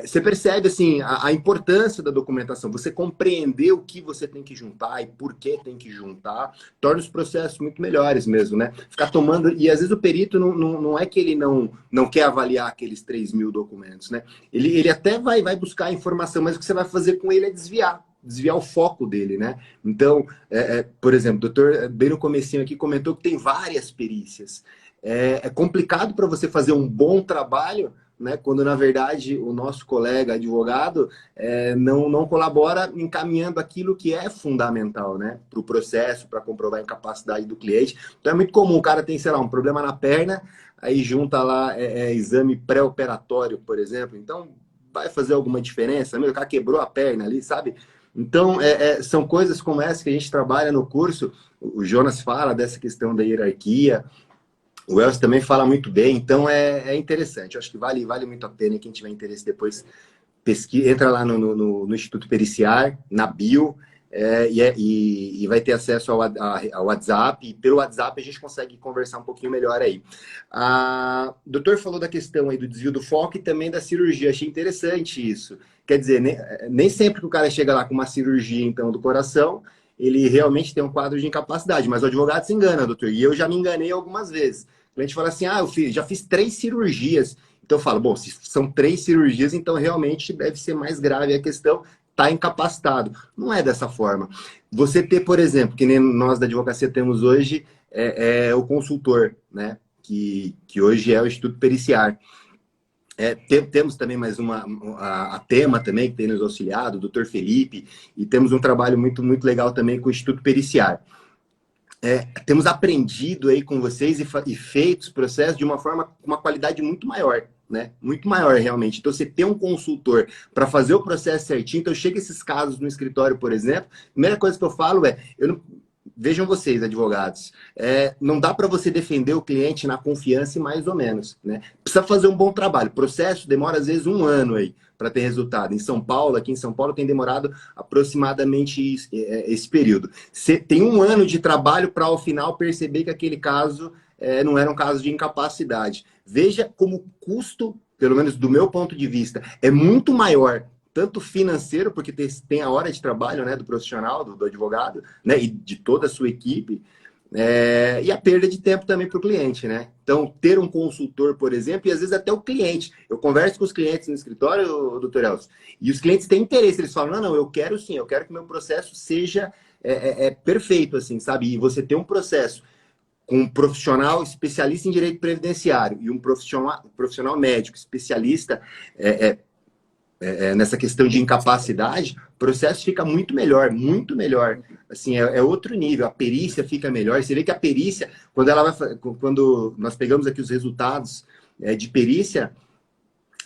Você percebe assim a importância da documentação, você compreender o que você tem que juntar e por que tem que juntar, torna os processos muito melhores mesmo, né? Ficar tomando, e às vezes o perito não é que ele não quer avaliar aqueles 3.000 documentos, né? Ele até vai buscar a informação, mas o que você vai fazer com ele é desviar o foco dele, né? Então, por exemplo, o doutor, bem no comecinho aqui, comentou que tem várias perícias. É complicado para você fazer um bom trabalho, né, quando, na verdade, o nosso colega advogado não colabora encaminhando aquilo que é fundamental, né, para o processo, para comprovar a incapacidade do cliente. Então, é muito comum, o cara tem, sei lá, um problema na perna, aí junta lá exame pré-operatório, por exemplo. Então, vai fazer alguma diferença? Meu, o cara quebrou a perna ali, sabe? Então, são coisas como essa que a gente trabalha no curso. O Jonas fala dessa questão da hierarquia, o Elcio também fala muito bem, então é interessante. Eu acho que vale muito a pena. E quem tiver interesse depois, entra lá no Instituto Periciar, na bio, e vai ter acesso ao WhatsApp. E pelo WhatsApp a gente consegue conversar um pouquinho melhor aí. O doutor falou da questão aí do desvio do foco e também da cirurgia. Achei interessante isso. Quer dizer, nem sempre que o cara chega lá com uma cirurgia, então, do coração, ele realmente tem um quadro de incapacidade, mas o advogado se engana, doutor, e eu já me enganei algumas vezes. A gente fala assim, já fiz 3 cirurgias. Então eu falo, bom, se são 3 cirurgias, então realmente deve ser mais grave a questão, está incapacitado. Não é dessa forma. Você ter, por exemplo, que nem nós da advocacia temos hoje, o consultor, né? Que hoje é o Instituto Periciar. Temos também mais a Tema também, que tem nos auxiliado, o doutor Felipe, e temos um trabalho muito, muito legal também com o Instituto Periciar. Temos aprendido aí com vocês e feito os processos de uma forma, uma qualidade muito maior, né? Muito maior, realmente. Então, você ter um consultor para fazer o processo certinho, então chega esses casos no escritório, por exemplo, a primeira coisa que eu falo vejam vocês, advogados, não dá para você defender o cliente na confiança e mais ou menos, né? Precisa fazer um bom trabalho. O processo demora, às vezes, 1 ano aí para ter resultado. Aqui em São Paulo, tem demorado aproximadamente esse período. Você tem 1 ano de trabalho para, ao final, perceber que aquele caso não era um caso de incapacidade. Veja como o custo, pelo menos do meu ponto de vista, é muito maior, tanto financeiro, porque tem a hora de trabalho, né, do profissional, do advogado, né, e de toda a sua equipe, e a perda de tempo também para o cliente, né? Então, ter um consultor, por exemplo, e às vezes até o cliente. Eu converso com os clientes no escritório, doutor Elcio, e os clientes têm interesse, eles falam, não, eu quero sim, eu quero que o meu processo seja perfeito, assim, sabe? E você ter um processo com um profissional especialista em direito previdenciário e um profissional médico especialista nessa questão de incapacidade, o processo fica muito melhor, muito melhor. Assim, outro nível, a perícia fica melhor. Você vê que a perícia, quando nós pegamos aqui os resultados de perícia,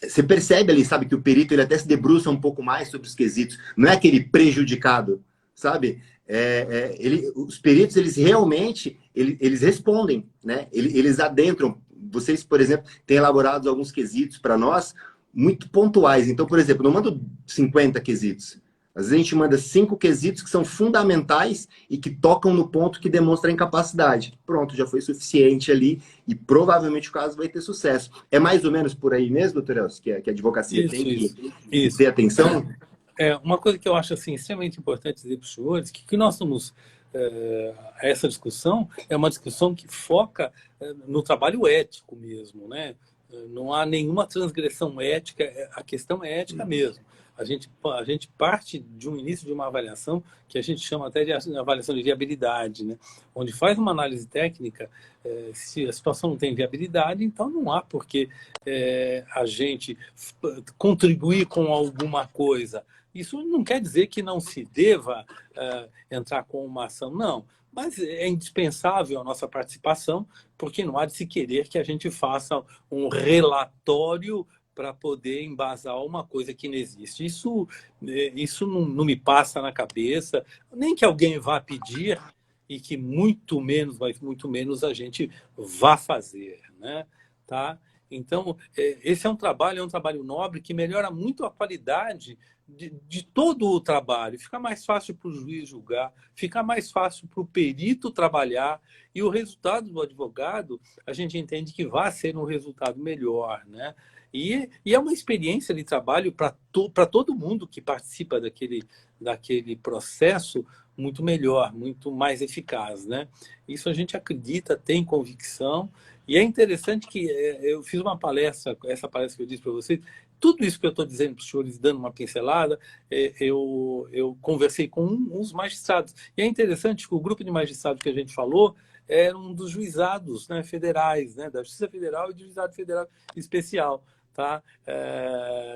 você percebe ali, sabe, que o perito ele até se debruça um pouco mais sobre os quesitos. Não é aquele prejudicado, sabe? Os peritos, eles realmente, eles respondem, né? Eles adentram. Vocês, por exemplo, têm elaborado alguns quesitos para nós, muito pontuais. Então, por exemplo, não mando 50 quesitos. Às vezes a gente manda 5 quesitos que são fundamentais e que tocam no ponto que demonstra a incapacidade. Pronto, já foi suficiente ali e provavelmente o caso vai ter sucesso. É mais ou menos por aí mesmo, doutor Elcio, que a advocacia tem que ter atenção? Uma coisa que eu acho assim, extremamente importante dizer para os senhores, que nós estamos... essa discussão é uma discussão que foca no trabalho ético mesmo, né? Não há nenhuma transgressão ética, a questão é ética mesmo. A gente parte de um início de uma avaliação que a gente chama até de avaliação de viabilidade, né? Onde faz uma análise técnica, se a situação não tem viabilidade, então não há por que a gente contribuir com alguma coisa. Isso não quer dizer que não se deva entrar com uma ação, não. Mas é indispensável a nossa participação, porque não há de se querer que a gente faça um relatório para poder embasar uma coisa que não existe. Isso não me passa na cabeça, nem que alguém vá pedir e que muito menos, mas muito menos a gente vá fazer, né? Tá? Então, esse é um trabalho nobre que melhora muito a qualidade de todo o trabalho. Fica mais fácil para o juiz julgar, fica mais fácil para o perito trabalhar e o resultado do advogado, a gente entende que vai ser um resultado melhor, né? E é uma experiência de trabalho para todo mundo que participa daquele processo muito melhor, muito mais eficaz, né? Isso a gente acredita, tem convicção, e é interessante que eu fiz uma palestra, essa palestra que eu disse para vocês, tudo isso que eu estou dizendo para os senhores, dando uma pincelada, eu conversei com uns magistrados. E é interessante que o grupo de magistrados que a gente falou era um dos juizados, né, federais, né, da Justiça Federal e do Juizado Federal Especial, tá?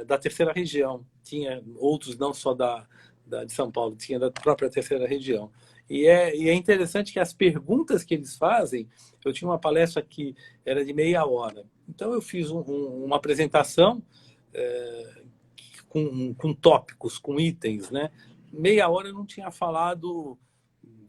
Da terceira região. Tinha outros, não só de São Paulo, tinha da própria terceira região. E é interessante que as perguntas que eles fazem, eu tinha uma palestra que era de meia hora. Então, eu fiz uma apresentação com tópicos, com itens, né? Meia hora eu não tinha falado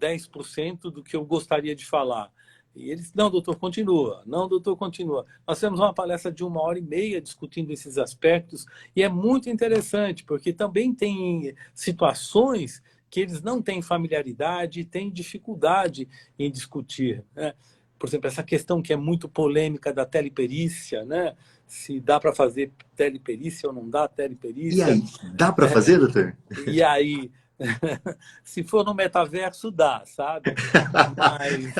10% do que eu gostaria de falar. E eles, não, doutor, continua. Não, doutor, continua. Nós temos uma palestra de 1h30 discutindo esses aspectos, e é muito interessante, porque também tem situações que eles não têm familiaridade e têm dificuldade em discutir, né? Por exemplo, essa questão que é muito polêmica da teleperícia, né? Se dá para fazer teleperícia ou não dá E teleperícia. aí, dá para fazer, doutor? E aí, se for no metaverso, dá, sabe? Mas,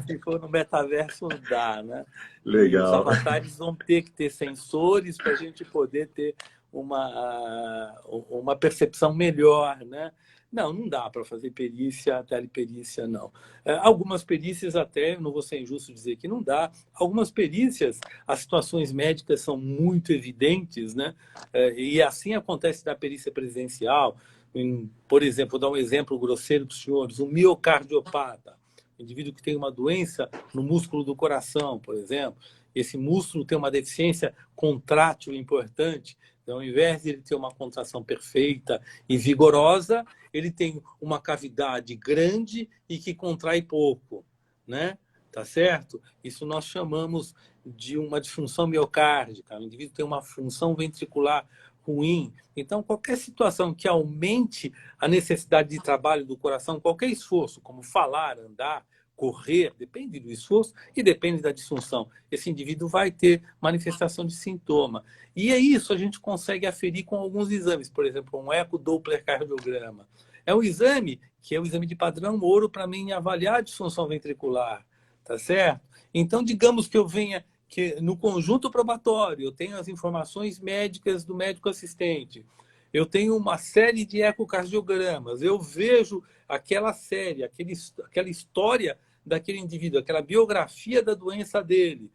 se for no metaverso, dá, né? E os Legal. avatares vão ter que ter sensores para a gente poder ter uma percepção melhor, né? Não dá para fazer perícia, teleperícia, não. Algumas perícias até, não vou ser injusto dizer que não dá, algumas perícias, as situações médicas são muito evidentes, né? E assim acontece na perícia presencial. Por exemplo, vou dar um exemplo grosseiro para os senhores, um miocardiopata, um indivíduo que tem uma doença no músculo do coração, por exemplo, esse músculo tem uma deficiência contrátil importante, então, ao invés de ele ter uma contração perfeita e vigorosa, ele tem uma cavidade grande e que contrai pouco, né? Tá certo? Isso nós chamamos de uma disfunção miocárdica. O indivíduo tem uma função ventricular ruim. Então, qualquer situação que aumente a necessidade de trabalho do coração, qualquer esforço, como falar, andar, correr, depende do esforço e depende da disfunção. Esse indivíduo vai ter manifestação de sintoma. E é isso, a gente consegue aferir com alguns exames, por exemplo, um ecodopplercardiograma. É um exame que é o exame de padrão ouro para mim avaliar a disfunção ventricular, tá certo? Então, digamos que eu venha que no conjunto probatório eu tenho as informações médicas do médico assistente, eu tenho uma série de ecocardiogramas, eu vejo aquela série, aquela história daquele indivíduo, aquela biografia da doença dele.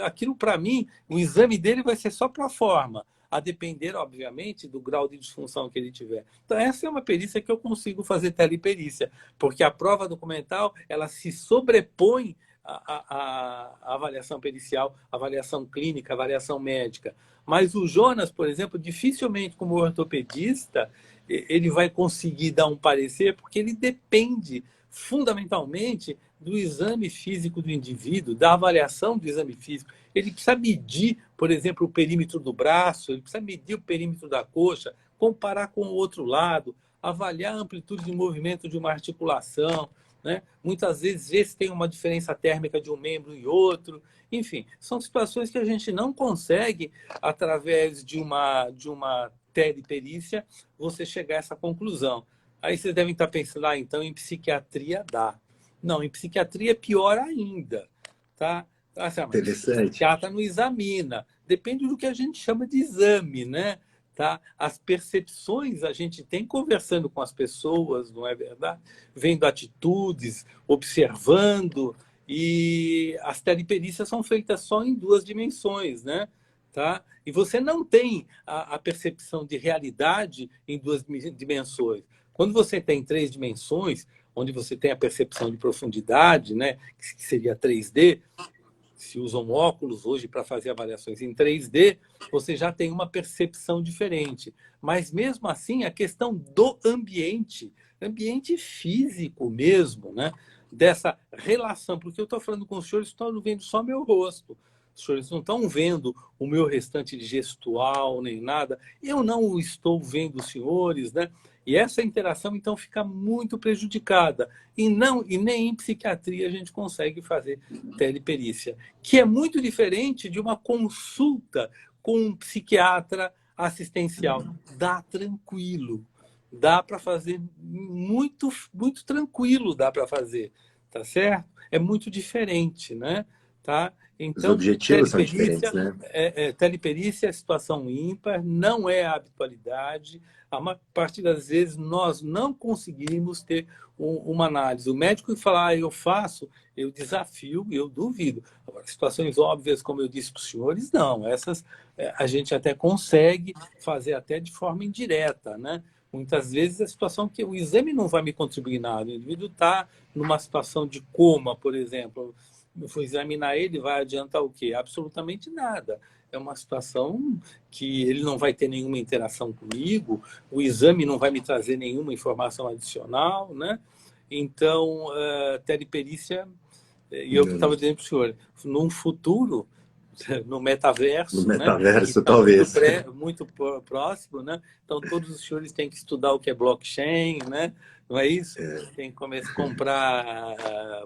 Aquilo, para mim, o exame dele vai ser só para a forma, a depender, obviamente, do grau de disfunção que ele tiver. Então, essa é uma perícia que eu consigo fazer teleperícia, porque a prova documental ela se sobrepõe à avaliação pericial, avaliação clínica, avaliação médica. Mas o Jonas, por exemplo, dificilmente, como ortopedista, ele vai conseguir dar um parecer, porque ele depende fundamentalmente do exame físico do indivíduo, da avaliação do exame físico. Ele precisa medir, por exemplo, o perímetro do braço, ele precisa medir o perímetro da coxa, comparar com o outro lado, avaliar a amplitude de movimento de uma articulação, né? Muitas vezes ver se tem uma diferença térmica de um membro e outro. Enfim, são situações que a gente não consegue, através de uma teleperícia, você chegar a essa conclusão. Aí vocês devem estar pensando, então em psiquiatria dá. Não, em psiquiatria é pior ainda, tá? Assim, mas o Interessante. psiquiatra não examina. Depende do que a gente chama de exame, né? Tá? As percepções a gente tem conversando com as pessoas, não é verdade? Vendo atitudes, observando, e as teleperícias são feitas só em 2 dimensões, né? Tá? E você não tem a percepção de realidade em 2 dimensões. Quando você tem 3 dimensões, onde você tem a percepção de profundidade, né, que seria 3D, se usam óculos hoje para fazer avaliações em 3D, você já tem uma percepção diferente. Mas, mesmo assim, a questão do ambiente físico mesmo, né? Dessa relação, porque eu estou falando com os senhores, estão vendo só meu rosto. Os senhores não estão vendo o meu restante de gestual, nem nada. Eu não estou vendo os senhores, né? E essa interação, então, fica muito prejudicada. E nem em psiquiatria a gente consegue fazer teleperícia, que é muito diferente de uma consulta com um psiquiatra assistencial. Dá tranquilo. Dá para fazer muito, muito tranquilo, dá para fazer, tá certo? É muito diferente, né? Tá? Os Então, objetivos são diferentes, né? teleperícia é situação ímpar, não é a habitualidade. A maior parte das vezes nós não conseguimos ter uma análise. O médico fala, eu faço, eu desafio, eu duvido. Agora, situações óbvias, como eu disse para os senhores, não. Essas a gente até consegue fazer até de forma indireta, né? Muitas vezes a situação que o exame não vai me contribuir nada. O indivíduo está numa situação de coma, por exemplo. Eu fui examinar ele, vai adiantar o quê? Absolutamente nada. É uma situação que ele não vai ter nenhuma interação comigo, o exame não vai me trazer nenhuma informação adicional, né? Então, teleperícia, e eu estava dizendo para o senhor, num futuro, no No metaverso, né? Que metaverso, está muito, talvez. muito próximo, né? Então, todos os senhores têm que estudar o que é blockchain, né? Não é isso? Tem que começar a comprar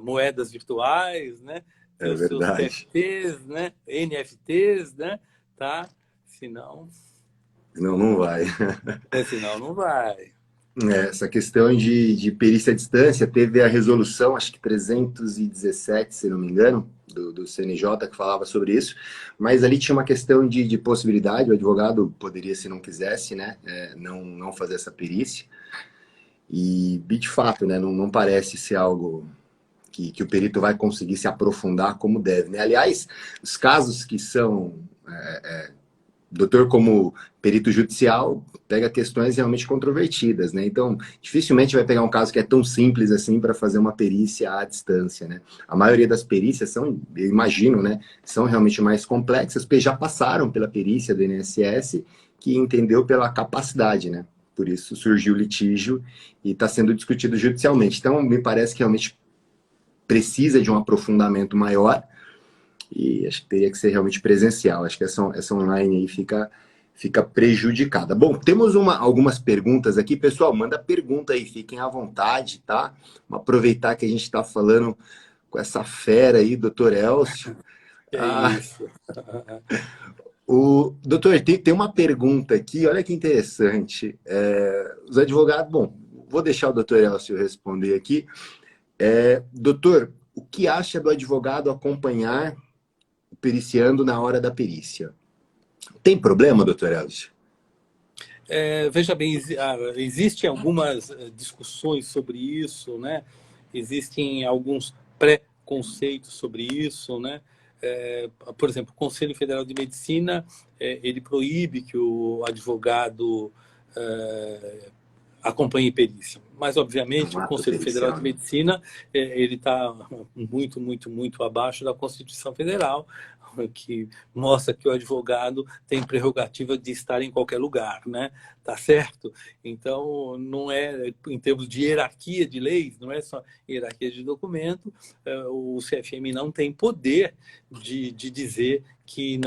moedas virtuais, né? Ter É os seus verdade. TFTs, né? NFTs, né? Tá? Senão, Não, não vai. senão não vai. Essa questão de perícia à distância teve a resolução, acho que 317, se não me engano, do CNJ, que falava sobre isso, mas ali tinha uma questão de possibilidade, o advogado poderia, se não quisesse, né, não fazer essa perícia, e de fato, né, não parece ser algo que o perito vai conseguir se aprofundar como deve, né? Aliás, os casos que são doutor como perito judicial pega questões realmente controvertidas, né? Então, dificilmente vai pegar um caso que é tão simples assim para fazer uma perícia à distância, né? A maioria das perícias são, eu imagino, né, são realmente mais complexas, porque já passaram pela perícia do INSS, que entendeu pela capacidade, né? Por isso surgiu o litígio e está sendo discutido judicialmente. Então, me parece que realmente precisa de um aprofundamento maior, e acho que teria que ser realmente presencial. Acho que essa online aí fica prejudicada. Bom, temos algumas perguntas aqui. Pessoal, manda pergunta aí, fiquem à vontade, tá? Vamos aproveitar que a gente está falando com essa fera aí, doutor Elcio. É isso. Doutor, tem uma pergunta aqui, olha que interessante. Os advogados, bom, vou deixar o doutor Elcio responder aqui. Doutor, o que acha do advogado acompanhar periciando na hora da perícia? Tem problema, doutor Elcio? Veja bem, existem algumas discussões sobre isso, né? Existem alguns pré-conceitos sobre isso, né? Por exemplo, o Conselho Federal de Medicina, ele proíbe que o advogado acompanhe perícia. Mas, obviamente, Um o ato Conselho Federal pericial, de né? Medicina ele está muito, muito, muito abaixo da Constituição Federal, que mostra que o advogado tem prerrogativa de estar em qualquer lugar, né? Tá certo? Então, não é, em termos de hierarquia de leis, não é só hierarquia de documento, o CFM não tem poder de dizer que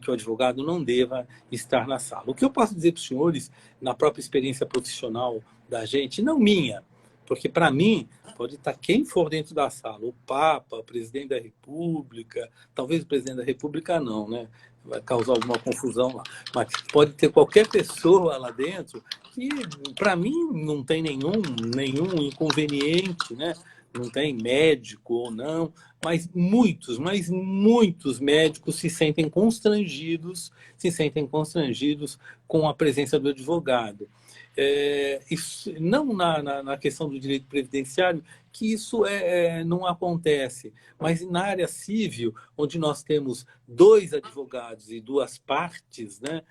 o advogado não deva estar na sala. O que eu posso dizer para os senhores, na própria experiência profissional da gente, não minha, porque para mim pode estar quem for dentro da sala, o Papa, o presidente da República, talvez o presidente da República não, né? Vai causar alguma confusão lá, mas pode ter qualquer pessoa lá dentro que, para mim, não tem nenhum inconveniente, né? Não tem médico ou não, mas muitos médicos se sentem constrangidos com a presença do advogado. isso, não na questão do direito previdenciário, que isso não acontece, mas na área civil, onde nós temos dois advogados e duas partes, né?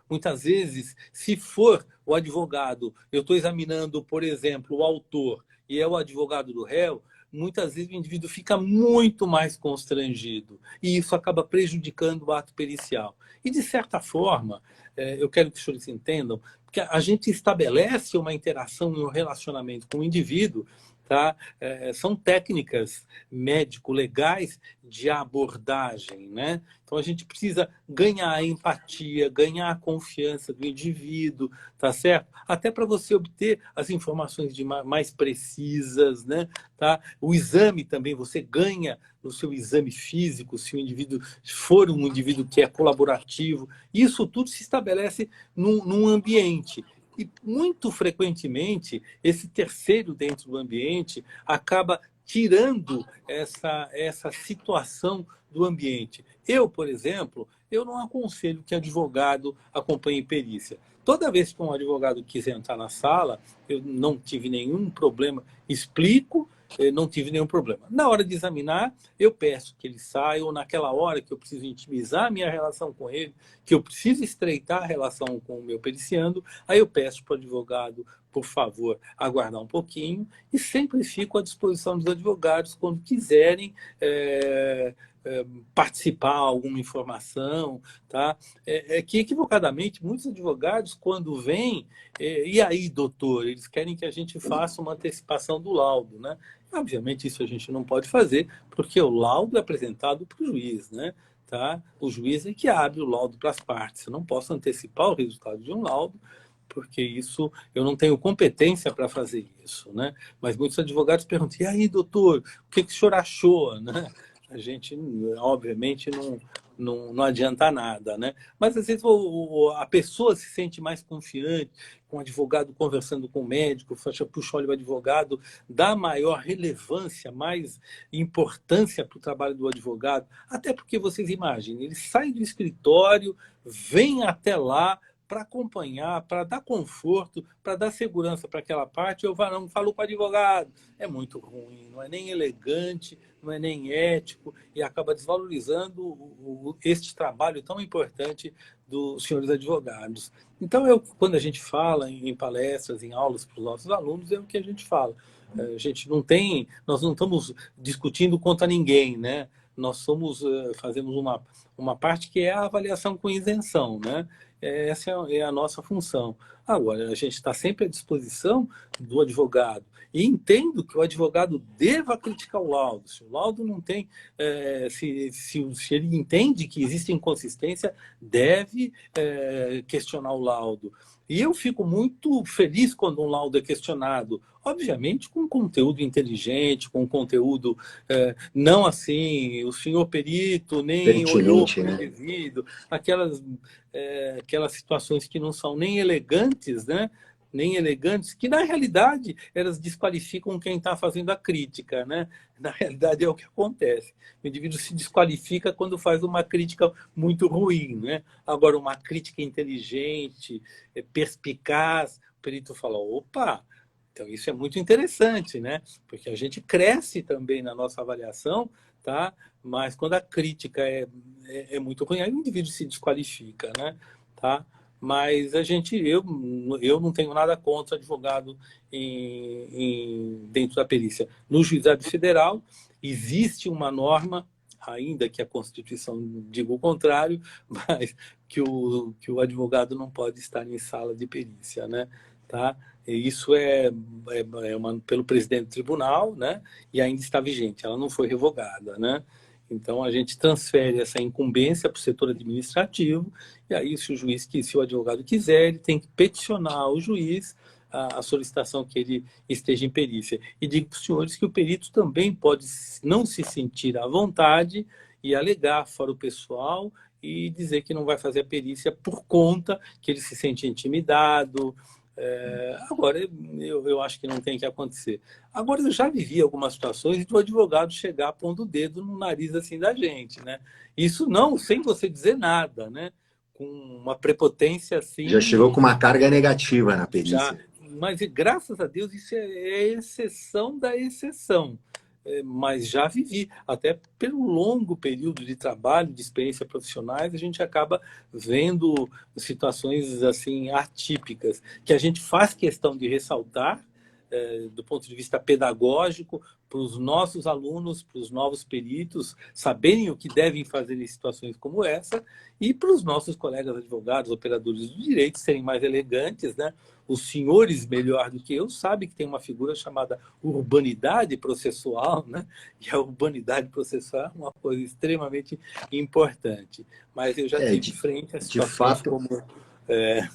Muitas vezes, se for o advogado, eu estou examinando, por exemplo, o autor e é o advogado do réu, muitas vezes o indivíduo fica muito mais constrangido e isso acaba prejudicando o ato pericial. E, de certa forma, eu quero que os senhores entendam, que a gente estabelece uma interação e um relacionamento com o indivíduo, tá? São técnicas médico-legais de abordagem, né? Então a gente precisa ganhar a empatia, ganhar a confiança do indivíduo, tá certo? Até para você obter as informações mais precisas, né? Tá? O exame também, você ganha no seu exame físico, se o indivíduo for um indivíduo que é colaborativo. Isso tudo se estabelece num ambiente. E, muito frequentemente, esse terceiro dentro do ambiente acaba tirando essa situação do ambiente. Eu, por exemplo, eu não aconselho que advogado acompanhe perícia. Toda vez que um advogado quiser entrar na sala, eu não tive nenhum problema, explico, não tive nenhum problema. Na hora de examinar, eu peço que ele saia, ou naquela hora que eu preciso intimizar a minha relação com ele, que eu preciso estreitar a relação com o meu periciando, aí eu peço para o advogado, por favor, aguardar um pouquinho, e sempre fico à disposição dos advogados quando quiserem participar alguma informação, tá? Que equivocadamente muitos advogados quando vêm, e aí, doutor, eles querem que a gente faça uma antecipação do laudo, né? Obviamente isso a gente não pode fazer, porque o laudo é apresentado para o juiz, né? Tá? O juiz é que abre o laudo para as partes. Eu não posso antecipar o resultado de um laudo, porque isso eu não tenho competência para fazer isso, né? Mas muitos advogados perguntam: e aí, doutor, o que o senhor achou, né? A gente, obviamente, não adianta nada, né? Mas, às vezes, a pessoa se sente mais confiante com o advogado conversando com o médico, puxa, olha, o advogado dá maior relevância, mais importância para o trabalho do advogado, até porque, vocês imaginem, ele sai do escritório, vem até lá, para acompanhar, para dar conforto, para dar segurança para aquela parte, eu não falo com o advogado. É muito ruim, não é nem elegante, não é nem ético, e acaba desvalorizando este trabalho tão importante dos senhores advogados. Então, quando a gente fala em palestras, em aulas para os nossos alunos, é o que a gente fala. A gente nós não estamos discutindo contra ninguém, né? Nós fazemos uma parte que é a avaliação com isenção, né? Essa é a nossa função. Agora, a gente está sempre à disposição do advogado. E entendo que o advogado deva criticar o laudo. Se o laudo não tem... se ele entende que existe inconsistência, deve questionar o laudo. E eu fico muito feliz quando um laudo é questionado. Obviamente com conteúdo inteligente, com conteúdo não assim, o senhor perito nem olhou para o devido, aquelas situações que não são nem elegantes, né? Nem elegantes, que na realidade elas desqualificam quem está fazendo a crítica, né? Na realidade é o que acontece. O indivíduo se desqualifica quando faz uma crítica muito ruim, né? Agora, uma crítica inteligente, perspicaz, o perito fala: opa, então isso é muito interessante, né? Porque a gente cresce também na nossa avaliação, tá? Mas quando a crítica é muito ruim, aí o indivíduo se desqualifica, né? Tá? Mas eu não tenho nada contra advogado dentro da perícia. No Juizado Federal, existe uma norma, ainda que a Constituição diga o contrário, mas que o advogado não pode estar em sala de perícia, né? Tá? E isso pelo presidente do tribunal, né? E ainda está vigente, ela não foi revogada, né? Então, a gente transfere essa incumbência para o setor administrativo, e aí, se o advogado quiser, ele tem que peticionar ao juiz a solicitação que ele esteja em perícia. E digo para os senhores que o perito também pode não se sentir à vontade e alegar fora o pessoal e dizer que não vai fazer a perícia por conta que ele se sente intimidado. Agora, eu acho que não tem que acontecer. Agora, eu já vivi algumas situações do advogado chegar pondo o dedo no nariz assim da gente, né? Isso não sem você dizer nada, né? com uma prepotência Já chegou assim, com uma carga negativa na já. perícia. Mas graças a Deus isso é exceção da exceção. Mas já vivi, até pelo longo período de trabalho, de experiência profissionais, a gente acaba vendo situações assim atípicas, que a gente faz questão de ressaltar, do ponto de vista pedagógico, para os nossos alunos, para os novos peritos, saberem o que devem fazer em situações como essa, e para os nossos colegas advogados, operadores do direito, serem mais elegantes, né? Os senhores, melhor do que eu, sabem que tem uma figura chamada urbanidade processual, né? E a urbanidade processual é uma coisa extremamente importante. Mas eu já É, tive frente a de situações fato, como... É,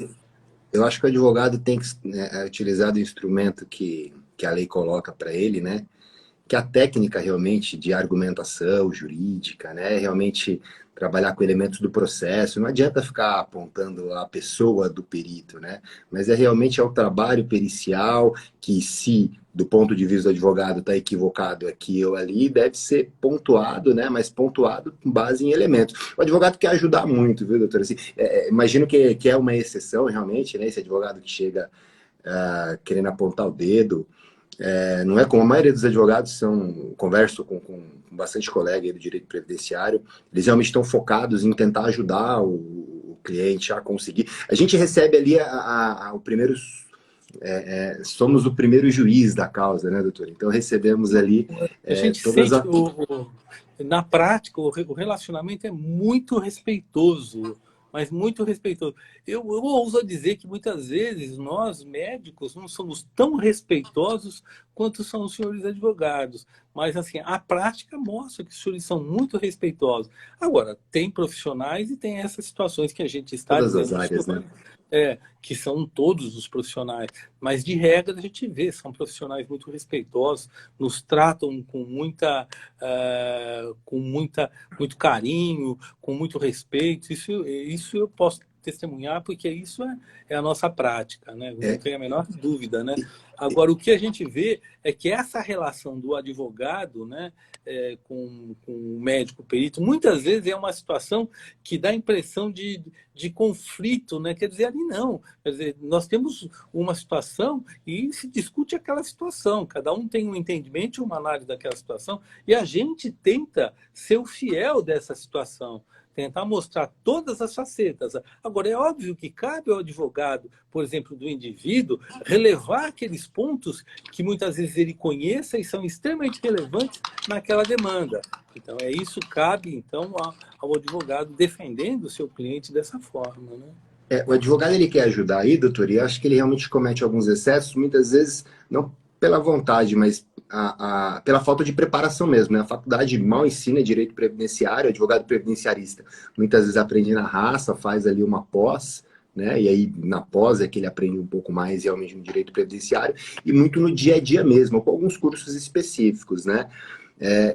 eu acho que o advogado tem que, né, utilizar o instrumento que a lei coloca para ele, né? Que a técnica realmente de argumentação jurídica, né, realmente trabalhar com elementos do processo, não adianta ficar apontando a pessoa do perito, né, mas realmente é o trabalho pericial que, se do ponto de vista do advogado está equivocado aqui ou ali, deve ser pontuado, né, mas pontuado com base em elementos. O advogado quer ajudar muito, viu, doutor? Assim, imagino que é uma exceção realmente, né, esse advogado que chega querendo apontar o dedo. Não é como a maioria dos advogados são, converso com bastante colega aí do direito previdenciário, eles realmente estão focados em tentar ajudar o cliente a conseguir. A gente recebe ali o primeiro, somos o primeiro juiz da causa, né, doutor? Então recebemos ali a gente todas sente as. que na prática o relacionamento é muito respeitoso, mas muito respeitoso. Eu ouso dizer que muitas vezes nós médicos não somos tão respeitosos quanto são os senhores advogados, mas assim a prática mostra que os senhores são muito respeitosos. Agora tem profissionais e tem essas situações que a gente está Todas as dizendo dos áreas, né? senhores, que são todos os profissionais, mas de regra a gente vê, são profissionais muito respeitosos, nos tratam muito carinho, com muito respeito. Isso eu posso testemunhar, porque isso é a nossa prática, né? Não É, tem a menor dúvida, né? Agora, o que a gente vê é que essa relação do advogado, né, com o médico perito, muitas vezes é uma situação que dá a impressão de conflito, né? Quer dizer, ali não. Quer dizer, nós temos uma situação e se discute aquela situação. Cada um tem um entendimento e uma análise daquela situação e a gente tenta ser o fiel dessa situação, tentar mostrar todas as facetas. Agora, é óbvio que cabe ao advogado, por exemplo, do indivíduo, relevar aqueles pontos que muitas vezes ele conheça e são extremamente relevantes naquela demanda. Então, isso cabe, então, ao advogado defendendo o seu cliente dessa forma, né? O advogado ele quer ajudar aí, doutor, e eu acho que ele realmente comete alguns excessos, muitas vezes não pela vontade, mas pela falta de preparação mesmo, né? A faculdade mal ensina direito previdenciário, advogado previdenciarista. Muitas vezes aprende na raça, faz ali uma pós, né? E aí na pós é que ele aprende um pouco mais realmente no direito previdenciário, e muito no dia a dia mesmo, com alguns cursos específicos, né?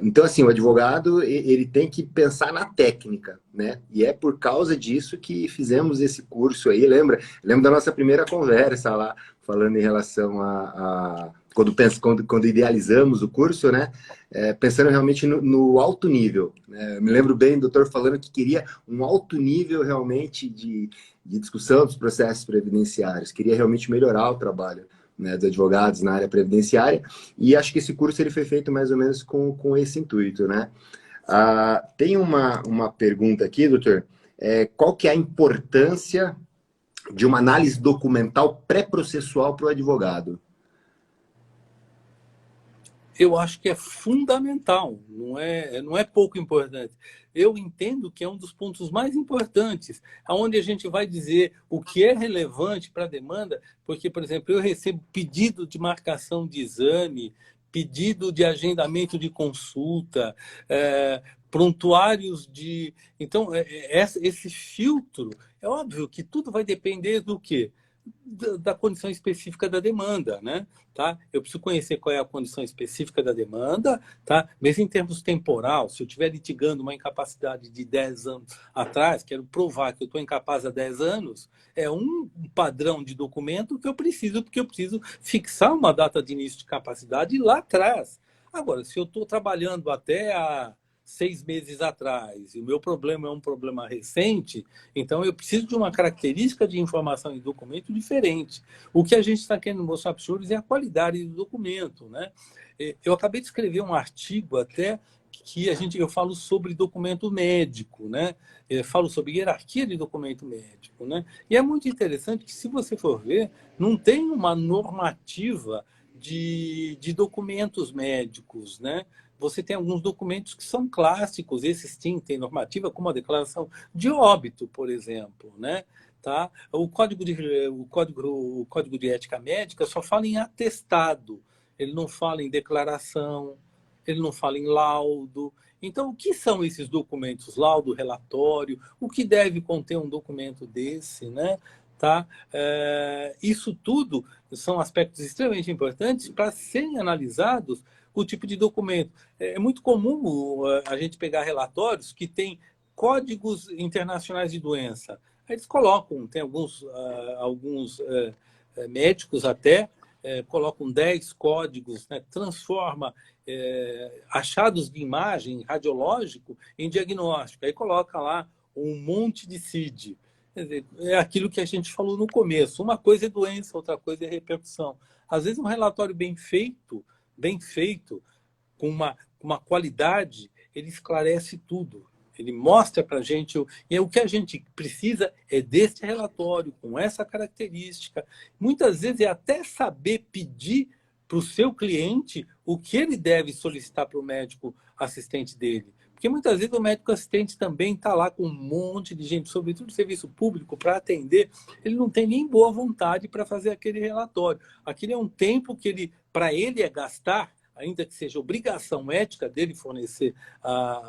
Então, assim, o advogado ele tem que pensar na técnica, né? E é por causa disso que fizemos esse curso aí. Lembra da nossa primeira conversa lá, falando em relação quando idealizamos o curso, né? Pensando realmente no alto nível, né? Eu me lembro bem do doutor falando que queria um alto nível realmente de discussão dos processos previdenciários, queria realmente melhorar o trabalho, né, dos advogados na área previdenciária, e acho que esse curso ele foi feito mais ou menos com esse intuito, né? Tem uma pergunta aqui, doutor, qual que é a importância de uma análise documental pré-processual para o advogado? Eu acho que é fundamental, não é pouco importante. Eu entendo que é um dos pontos mais importantes, aonde a gente vai dizer o que é relevante para a demanda, porque, por exemplo, eu recebo pedido de marcação de exame, pedido de agendamento de consulta, prontuários de... Então, esse filtro, é óbvio que tudo vai depender do quê? Da condição específica da demanda, né? Tá? Eu preciso conhecer qual é a condição específica da demanda, tá? Mesmo em termos temporal, se eu estiver litigando uma incapacidade de 10 anos atrás, quero provar que eu estou incapaz há 10 anos, é um padrão de documento que eu preciso, porque eu preciso fixar uma data de início de capacidade lá atrás. Agora, se eu estou trabalhando até há 6 meses atrás, e o meu problema é um problema recente, então eu preciso de uma característica de informação em documento diferente. O que a gente está querendo mostrar para os senhores é a qualidade do documento, né? Eu acabei de escrever um artigo até que eu falo sobre documento médico, né? Eu falo sobre hierarquia de documento médico, né? E é muito interessante que, se você for ver, não tem uma normativa de documentos médicos, né? Você tem alguns documentos que são clássicos, esses sim têm normativa, como a declaração de óbito, por exemplo, né? Tá? O código de ética médica só fala em atestado, ele não fala em declaração, ele não fala em laudo. Então, o que são esses documentos? Laudo, relatório, o que deve conter um documento desse, né? Tá? Isso tudo são aspectos extremamente importantes para serem analisados o tipo de documento. É muito comum a gente pegar relatórios que têm códigos internacionais de doença. Eles colocam, tem alguns médicos até, colocam 10 códigos, né, transforma achados de imagem radiológico em diagnóstico. Aí coloca lá um monte de CID. Quer dizer, é aquilo que a gente falou no começo. Uma coisa é doença, outra coisa é repercussão. Às vezes um relatório bem feito, com uma qualidade, ele esclarece tudo. Ele mostra para a gente, e o que a gente precisa é desse relatório, com essa característica. Muitas vezes é até saber pedir para o seu cliente o que ele deve solicitar para o médico assistente dele. Porque muitas vezes o médico assistente também está lá com um monte de gente, sobretudo serviço público, para atender. Ele não tem nem boa vontade para fazer aquele relatório. Aquele é um tempo que para ele é gastar, ainda que seja obrigação ética dele fornecer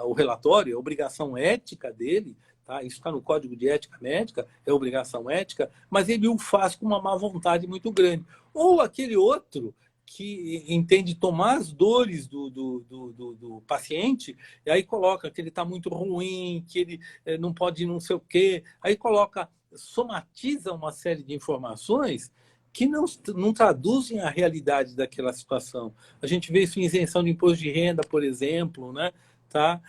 o relatório, é obrigação ética dele, tá? Isso está no Código de Ética Médica, é obrigação ética, mas ele o faz com uma má vontade muito grande. Ou aquele outro que entende tomar as dores do paciente, e aí coloca que ele está muito ruim, que ele não pode não sei o quê, aí somatiza uma série de informações que não traduzem a realidade daquela situação. A gente vê isso em isenção de imposto de renda, por exemplo, né? Tá?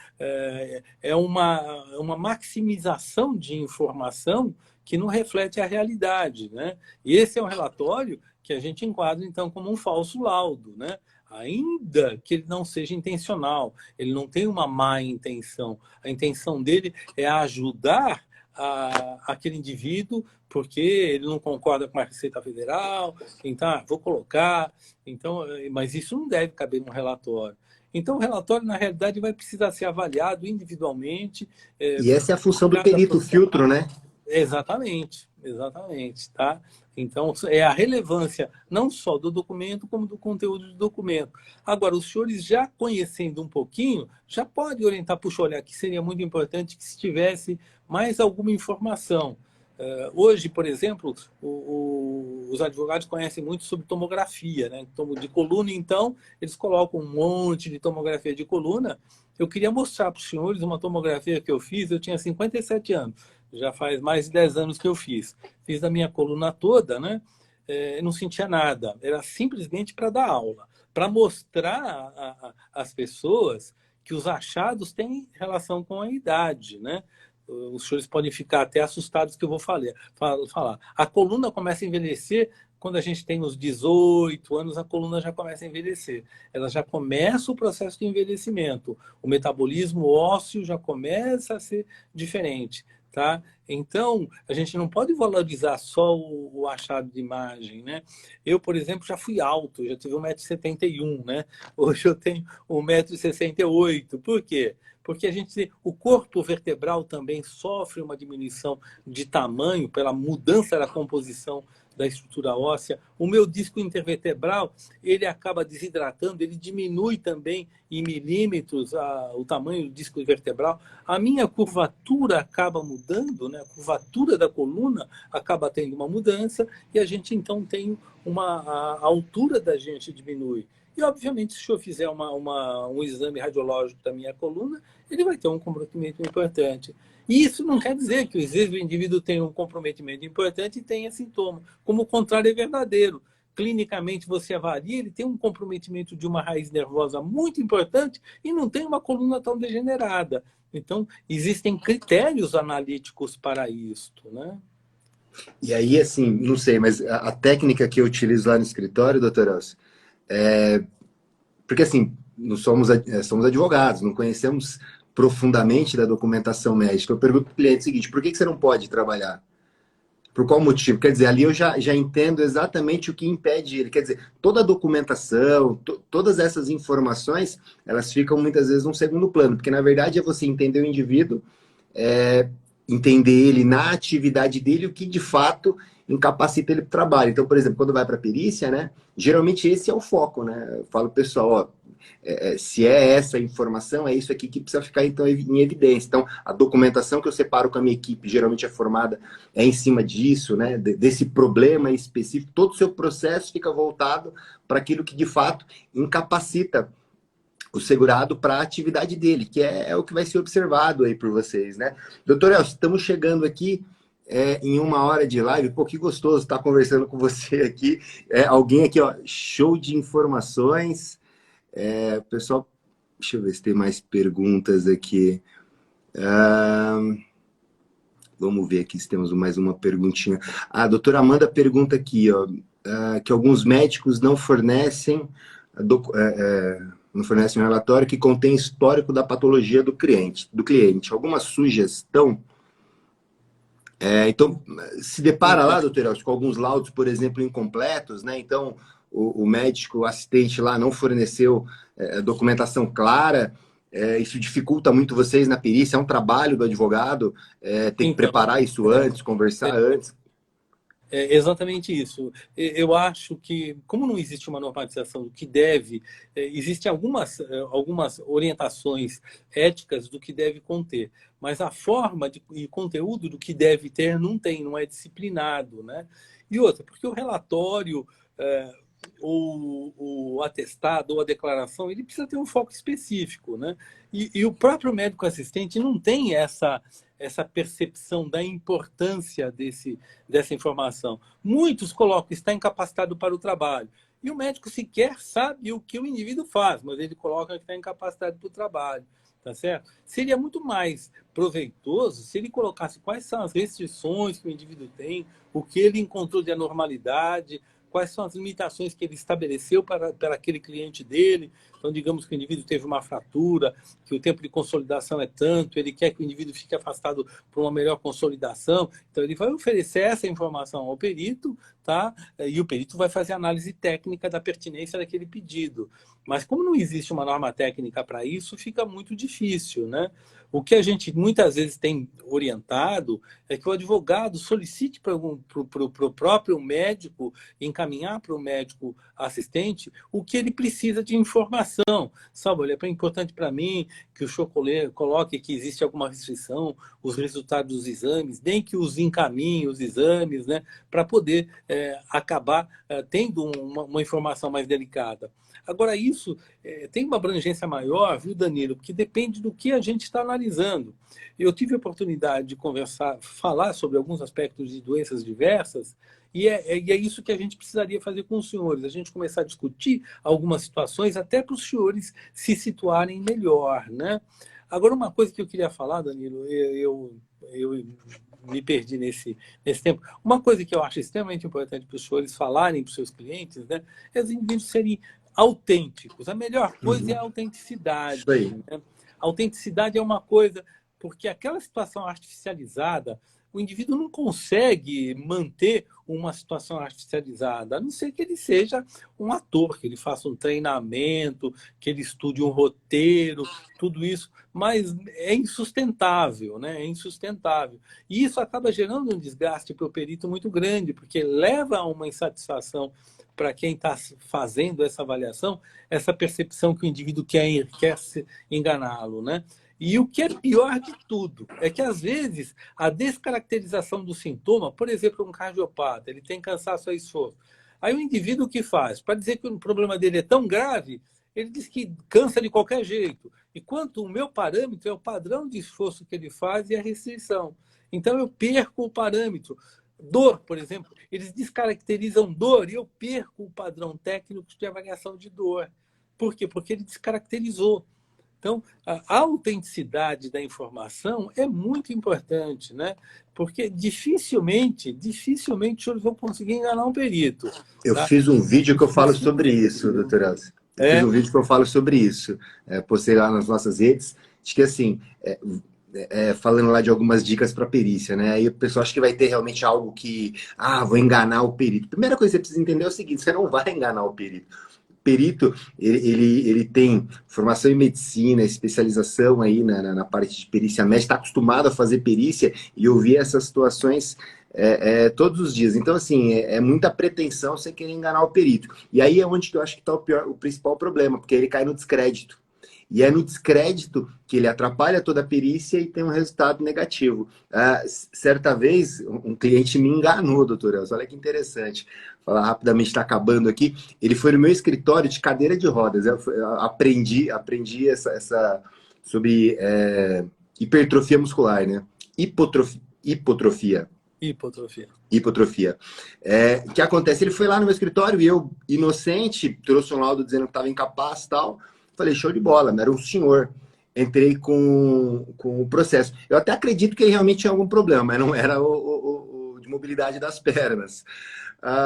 É uma maximização de informação que não reflete a realidade, né? E esse é um relatório que a gente enquadra, então, como um falso laudo, né? Ainda que ele não seja intencional, ele não tem uma má intenção. A intenção dele é ajudar aquele indivíduo, porque ele não concorda com a Receita Federal, então, vou colocar, então, mas isso não deve caber no relatório. Então, o relatório, na realidade, vai precisar ser avaliado individualmente. E essa é a função do perito filtro, né? Exatamente, tá? Então, é a relevância não só do documento, como do conteúdo do documento. Agora, os senhores já conhecendo um pouquinho, já pode orientar, puxa, olha, aqui seria muito importante que se tivesse mais alguma informação. Hoje, por exemplo, os advogados conhecem muito sobre tomografia, né? De coluna, então, eles colocam um monte de tomografia de coluna. Eu queria mostrar para os senhores uma tomografia que eu fiz, eu tinha 57 anos, já faz mais de 10 anos que eu fiz. Fiz a minha coluna toda, né? Não sentia nada, era simplesmente para dar aula, para mostrar às pessoas que os achados têm relação com a idade, né? Os senhores podem ficar até assustados que eu vou falar. A coluna começa a envelhecer quando a gente tem uns 18 anos, a coluna já começa a envelhecer. Ela já começa o processo de envelhecimento. O metabolismo ósseo já começa a ser diferente. Tá? Então, a gente não pode valorizar só o achado de imagem, né? Eu, por exemplo, já fui alto, já tive 1,71 m, né? Hoje eu tenho 1,68 m. Por quê? Porque o corpo vertebral também sofre uma diminuição de tamanho pela mudança da composição da estrutura óssea. O meu disco intervertebral, ele acaba desidratando, ele diminui também em milímetros o tamanho do disco vertebral. A minha curvatura acaba mudando, né? A curvatura da coluna acaba tendo uma mudança e a gente então tem a altura da gente diminui. E, obviamente, se eu fizer um exame radiológico da minha coluna, ele vai ter um comprometimento importante. E isso não quer dizer que, às vezes, o indivíduo tem um comprometimento importante e tenha sintoma. Como o contrário é verdadeiro. clinicamente você avalia, ele tem um comprometimento de uma raiz nervosa muito importante e não tem uma coluna tão degenerada. Então, existem critérios analíticos para isto, né? E aí, assim, não sei, mas a técnica que eu utilizo lá no escritório, doutor Elcio, porque assim, não somos, somos advogados, não conhecemos profundamente da documentação médica. Eu pergunto para o cliente o seguinte: por que você não pode trabalhar? Por qual motivo? Quer dizer, ali eu já entendo exatamente o que impede ele. Quer dizer, toda a documentação, todas essas informações, elas ficam muitas vezes num segundo plano, porque na verdade é você entender o indivíduo, é, entender ele na atividade dele, o que de fato incapacita ele para o trabalho. Então, por exemplo, quando vai para a perícia, né, geralmente esse é o foco, né? Eu falo, pessoal, ó, se é essa informação, é isso aqui que precisa ficar então em evidência. Então, a documentação que eu separo com a minha equipe, geralmente é formada em cima disso, né? Desse problema específico. Todo o seu processo fica voltado para aquilo que de fato incapacita o segurado para a atividade dele, que é o que vai ser observado aí por vocês, né? Doutor Elcio, estamos chegando aqui em 1 hora de live. Pô, que gostoso estar conversando com você aqui. Alguém aqui, ó, show de informações. Pessoal, deixa eu ver se tem mais perguntas aqui. Vamos ver aqui se temos mais uma perguntinha. A doutora Amanda pergunta aqui, ó, que alguns médicos não fornecem, não fornecem um relatório que contém histórico da patologia do cliente. Alguma sugestão? Então, se depara lá, doutor Elcio, com alguns laudos, por exemplo, incompletos, né? Então, o médico o assistente lá não forneceu documentação clara. Isso dificulta muito vocês na perícia. É um trabalho do advogado ter que Então, preparar isso antes, conversar antes. é exatamente isso. Eu acho que, como não existe uma normatização do que deve, existem algumas orientações éticas do que deve conter, mas a forma e conteúdo do que deve ter não tem, não é disciplinado, né? E outra, porque o relatório, ou o atestado ou a declaração, ele precisa ter um foco específico, né? E o próprio médico assistente não tem essa percepção da importância dessa informação. Muitos colocam que está incapacitado para o trabalho. E o médico sequer sabe o que o indivíduo faz, mas ele coloca que está incapacitado para o trabalho. Tá certo? Seria muito mais proveitoso se ele colocasse quais são as restrições que o indivíduo tem, o que ele encontrou de anormalidade, quais são as limitações que ele estabeleceu para aquele cliente dele. Então, digamos que o indivíduo teve uma fratura, que o tempo de consolidação é tanto, ele quer que o indivíduo fique afastado por uma melhor consolidação. Então, ele vai oferecer essa informação ao perito, tá? E o perito vai fazer a análise técnica da pertinência daquele pedido. Mas como não existe uma norma técnica para isso, fica muito difícil, né? O que a gente muitas vezes tem orientado é que o advogado solicite para o próprio médico, encaminhar para o médico assistente o que ele precisa de informação. Sabe, olha, é importante para mim que o senhor coloque que existe alguma restrição, os resultados dos exames, nem que os encaminhe os exames, né, para poder acabar tendo uma informação mais delicada. Agora, isso tem uma abrangência maior, viu, Danilo? Porque depende do que a gente está analisando. Eu tive a oportunidade de falar sobre alguns aspectos de doenças diversas, e é isso que a gente precisaria fazer com os senhores, a gente começar a discutir algumas situações até para os senhores se situarem melhor, né? Agora, uma coisa que eu queria falar, Danilo, eu me perdi nesse tempo. Uma coisa que eu acho extremamente importante para os senhores falarem para os seus clientes, né, é os indivíduos serem autênticos. A melhor coisa é a autenticidade. Isso aí. Né? A autenticidade é uma coisa, porque aquela situação artificializada, o indivíduo não consegue manter uma situação artificializada, a não ser que ele seja um ator, que ele faça um treinamento, que ele estude um roteiro, tudo isso, mas é insustentável, né? É insustentável. E isso acaba gerando um desgaste para o perito muito grande, porque leva a uma insatisfação para quem está fazendo essa avaliação, essa percepção que o indivíduo quer enganá-lo, né? E o que é pior de tudo é que, às vezes, a descaracterização do sintoma, por exemplo, um cardiopata, ele tem cansaço a esforço. Aí o indivíduo que faz, para dizer que o problema dele é tão grave, ele diz que cansa de qualquer jeito. Enquanto o meu parâmetro é o padrão de esforço que ele faz e a restrição. Então, eu perco o parâmetro. Dor, por exemplo, eles descaracterizam dor e eu perco o padrão técnico de avaliação de dor. Por quê? Porque ele descaracterizou. Então, a autenticidade da informação é muito importante, né? Porque dificilmente eles vão conseguir enganar um perito. Eu Tá? fiz um vídeo que eu falo sobre isso, doutor Elcio. Eu fiz um É, vídeo que eu falo sobre isso. Postei lá nas nossas redes. Acho que assim, falando lá de algumas dicas para perícia, né? Aí o pessoal acha que vai ter realmente algo que, vou enganar o perito. Primeira coisa que você precisa entender é o seguinte: você não vai enganar o perito. O perito, ele tem formação em medicina, especialização aí na parte de perícia médica, está acostumado a fazer perícia e ouvir essas situações todos os dias. Então, assim, é muita pretensão você querer enganar o perito. E aí é onde que eu acho que está o principal problema, porque ele cai no descrédito. E é no descrédito que ele atrapalha toda a perícia e tem um resultado negativo. Certa vez, um cliente me enganou, doutor Elcio. Olha que interessante. Vou falar rapidamente, está acabando aqui. Ele foi no meu escritório de cadeira de rodas. Eu aprendi sobre hipertrofia muscular, né? Hipotrofia. hipotrofia. Hipotrofia. O que acontece? Ele foi lá no meu escritório e eu, inocente, trouxe um laudo dizendo que estava incapaz e tal. Falei, show de bola, era um senhor. Entrei com o processo. Eu até acredito que ele realmente tinha algum problema, mas não era o de mobilidade das pernas.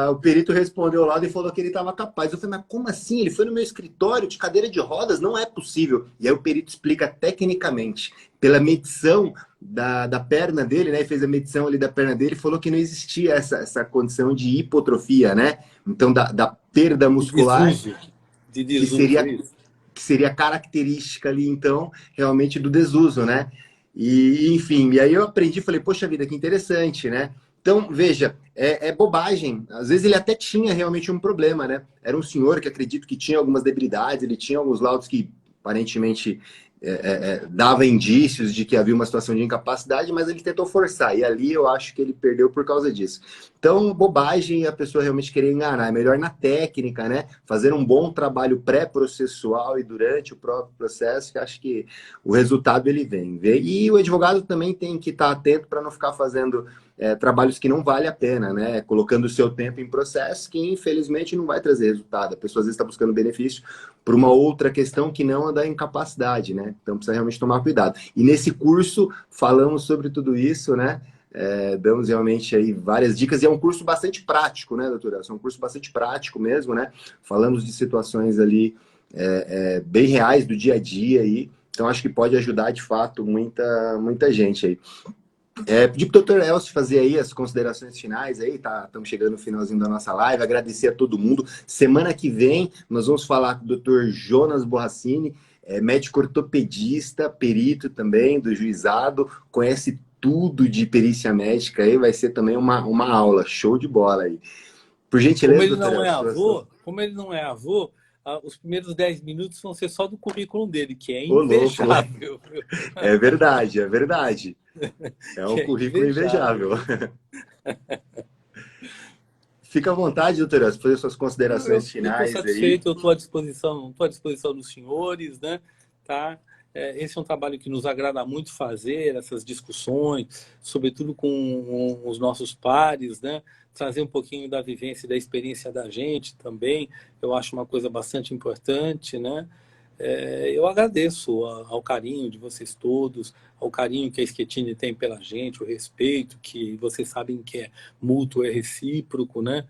O perito respondeu ao lado e falou que ele estava capaz. Eu falei, mas como assim? Ele foi no meu escritório de cadeira de rodas? Não é possível. E aí o perito explica tecnicamente, pela medição da perna dele, né? Fez a medição ali da perna dele e falou que não existia essa condição de hipotrofia, né? Então, da perda De muscular, desuso. De que desuso, seria, isso. que seria característica ali, então, realmente do desuso, né? E, enfim, e aí eu aprendi, falei, poxa vida, que interessante, né? Então, veja, é bobagem. Às vezes ele até tinha realmente um problema, né? Era um senhor que acredito que tinha algumas debilidades, ele tinha alguns laudos que aparentemente dava indícios de que havia uma situação de incapacidade, mas ele tentou forçar. E ali eu acho que ele perdeu por causa disso. Então, bobagem a pessoa realmente querer enganar. É melhor na técnica, né? Fazer um bom trabalho pré-processual e durante o próprio processo, que acho que o resultado ele vem. E o advogado também tem que estar atento para não ficar fazendo trabalhos que não vale a pena, né? Colocando o seu tempo em processo que, infelizmente, não vai trazer resultado. A pessoa, às vezes, está buscando benefício por uma outra questão que não a da incapacidade, né? Então, precisa realmente tomar cuidado. E nesse curso, falamos sobre tudo isso, né? Damos realmente aí várias dicas e é um curso bastante prático, né, doutora? É um curso bastante prático mesmo, né? Falamos de situações ali bem reais do dia a dia aí. Então, acho que pode ajudar, de fato, muita gente aí. Pedir para o Dr. Elcio fazer aí as considerações finais aí, tá? Estamos chegando no finalzinho da nossa live, agradecer a todo mundo. Semana que vem nós vamos falar com o Dr. Jonas Borracini, médico ortopedista, perito também do juizado, conhece tudo de perícia médica aí, vai ser também uma aula, show de bola aí. Por Como gentileza, ele doutor não é Elcio. avô, como ele não é avô, os primeiros 10 minutos vão ser só do currículo dele, que é Ô, louco, invejável. é verdade, é verdade. É um Que é currículo invejável. invejável. Fica à vontade, doutor Elcio, fazer suas Eu considerações estou finais aí. satisfeito, eu estou à disposição dos senhores, né? Tá? Esse é um trabalho que nos agrada muito fazer, essas discussões, sobretudo com os nossos pares, né? Trazer um pouquinho da vivência e da experiência da gente também, eu acho uma coisa bastante importante, né? Eu agradeço ao carinho de vocês todos, ao carinho que a Schettini tem pela gente, o respeito que vocês sabem que é mútuo, é recíproco, né?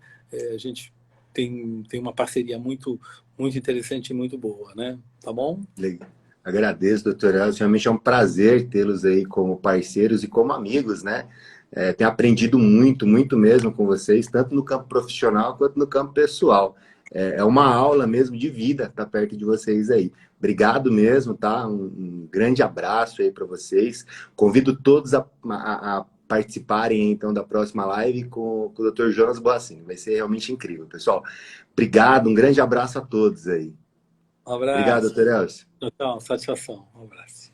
A gente tem uma parceria muito interessante e muito boa, né? Tá bom? Agradeço, doutor Elcio. Realmente é um prazer tê-los aí como parceiros e como amigos, né? Tenho aprendido muito, muito mesmo com vocês, tanto no campo profissional quanto no campo pessoal. É uma aula mesmo de vida estar perto de vocês aí. Obrigado mesmo, tá? Um grande abraço aí para vocês. Convido todos a participarem então da próxima live com o Dr. Jonas Boacini. Vai ser realmente incrível, pessoal. Obrigado, um grande abraço a todos aí. Um Obrigado, abraço. doutor Elcio. Tchau, satisfação. Um abraço.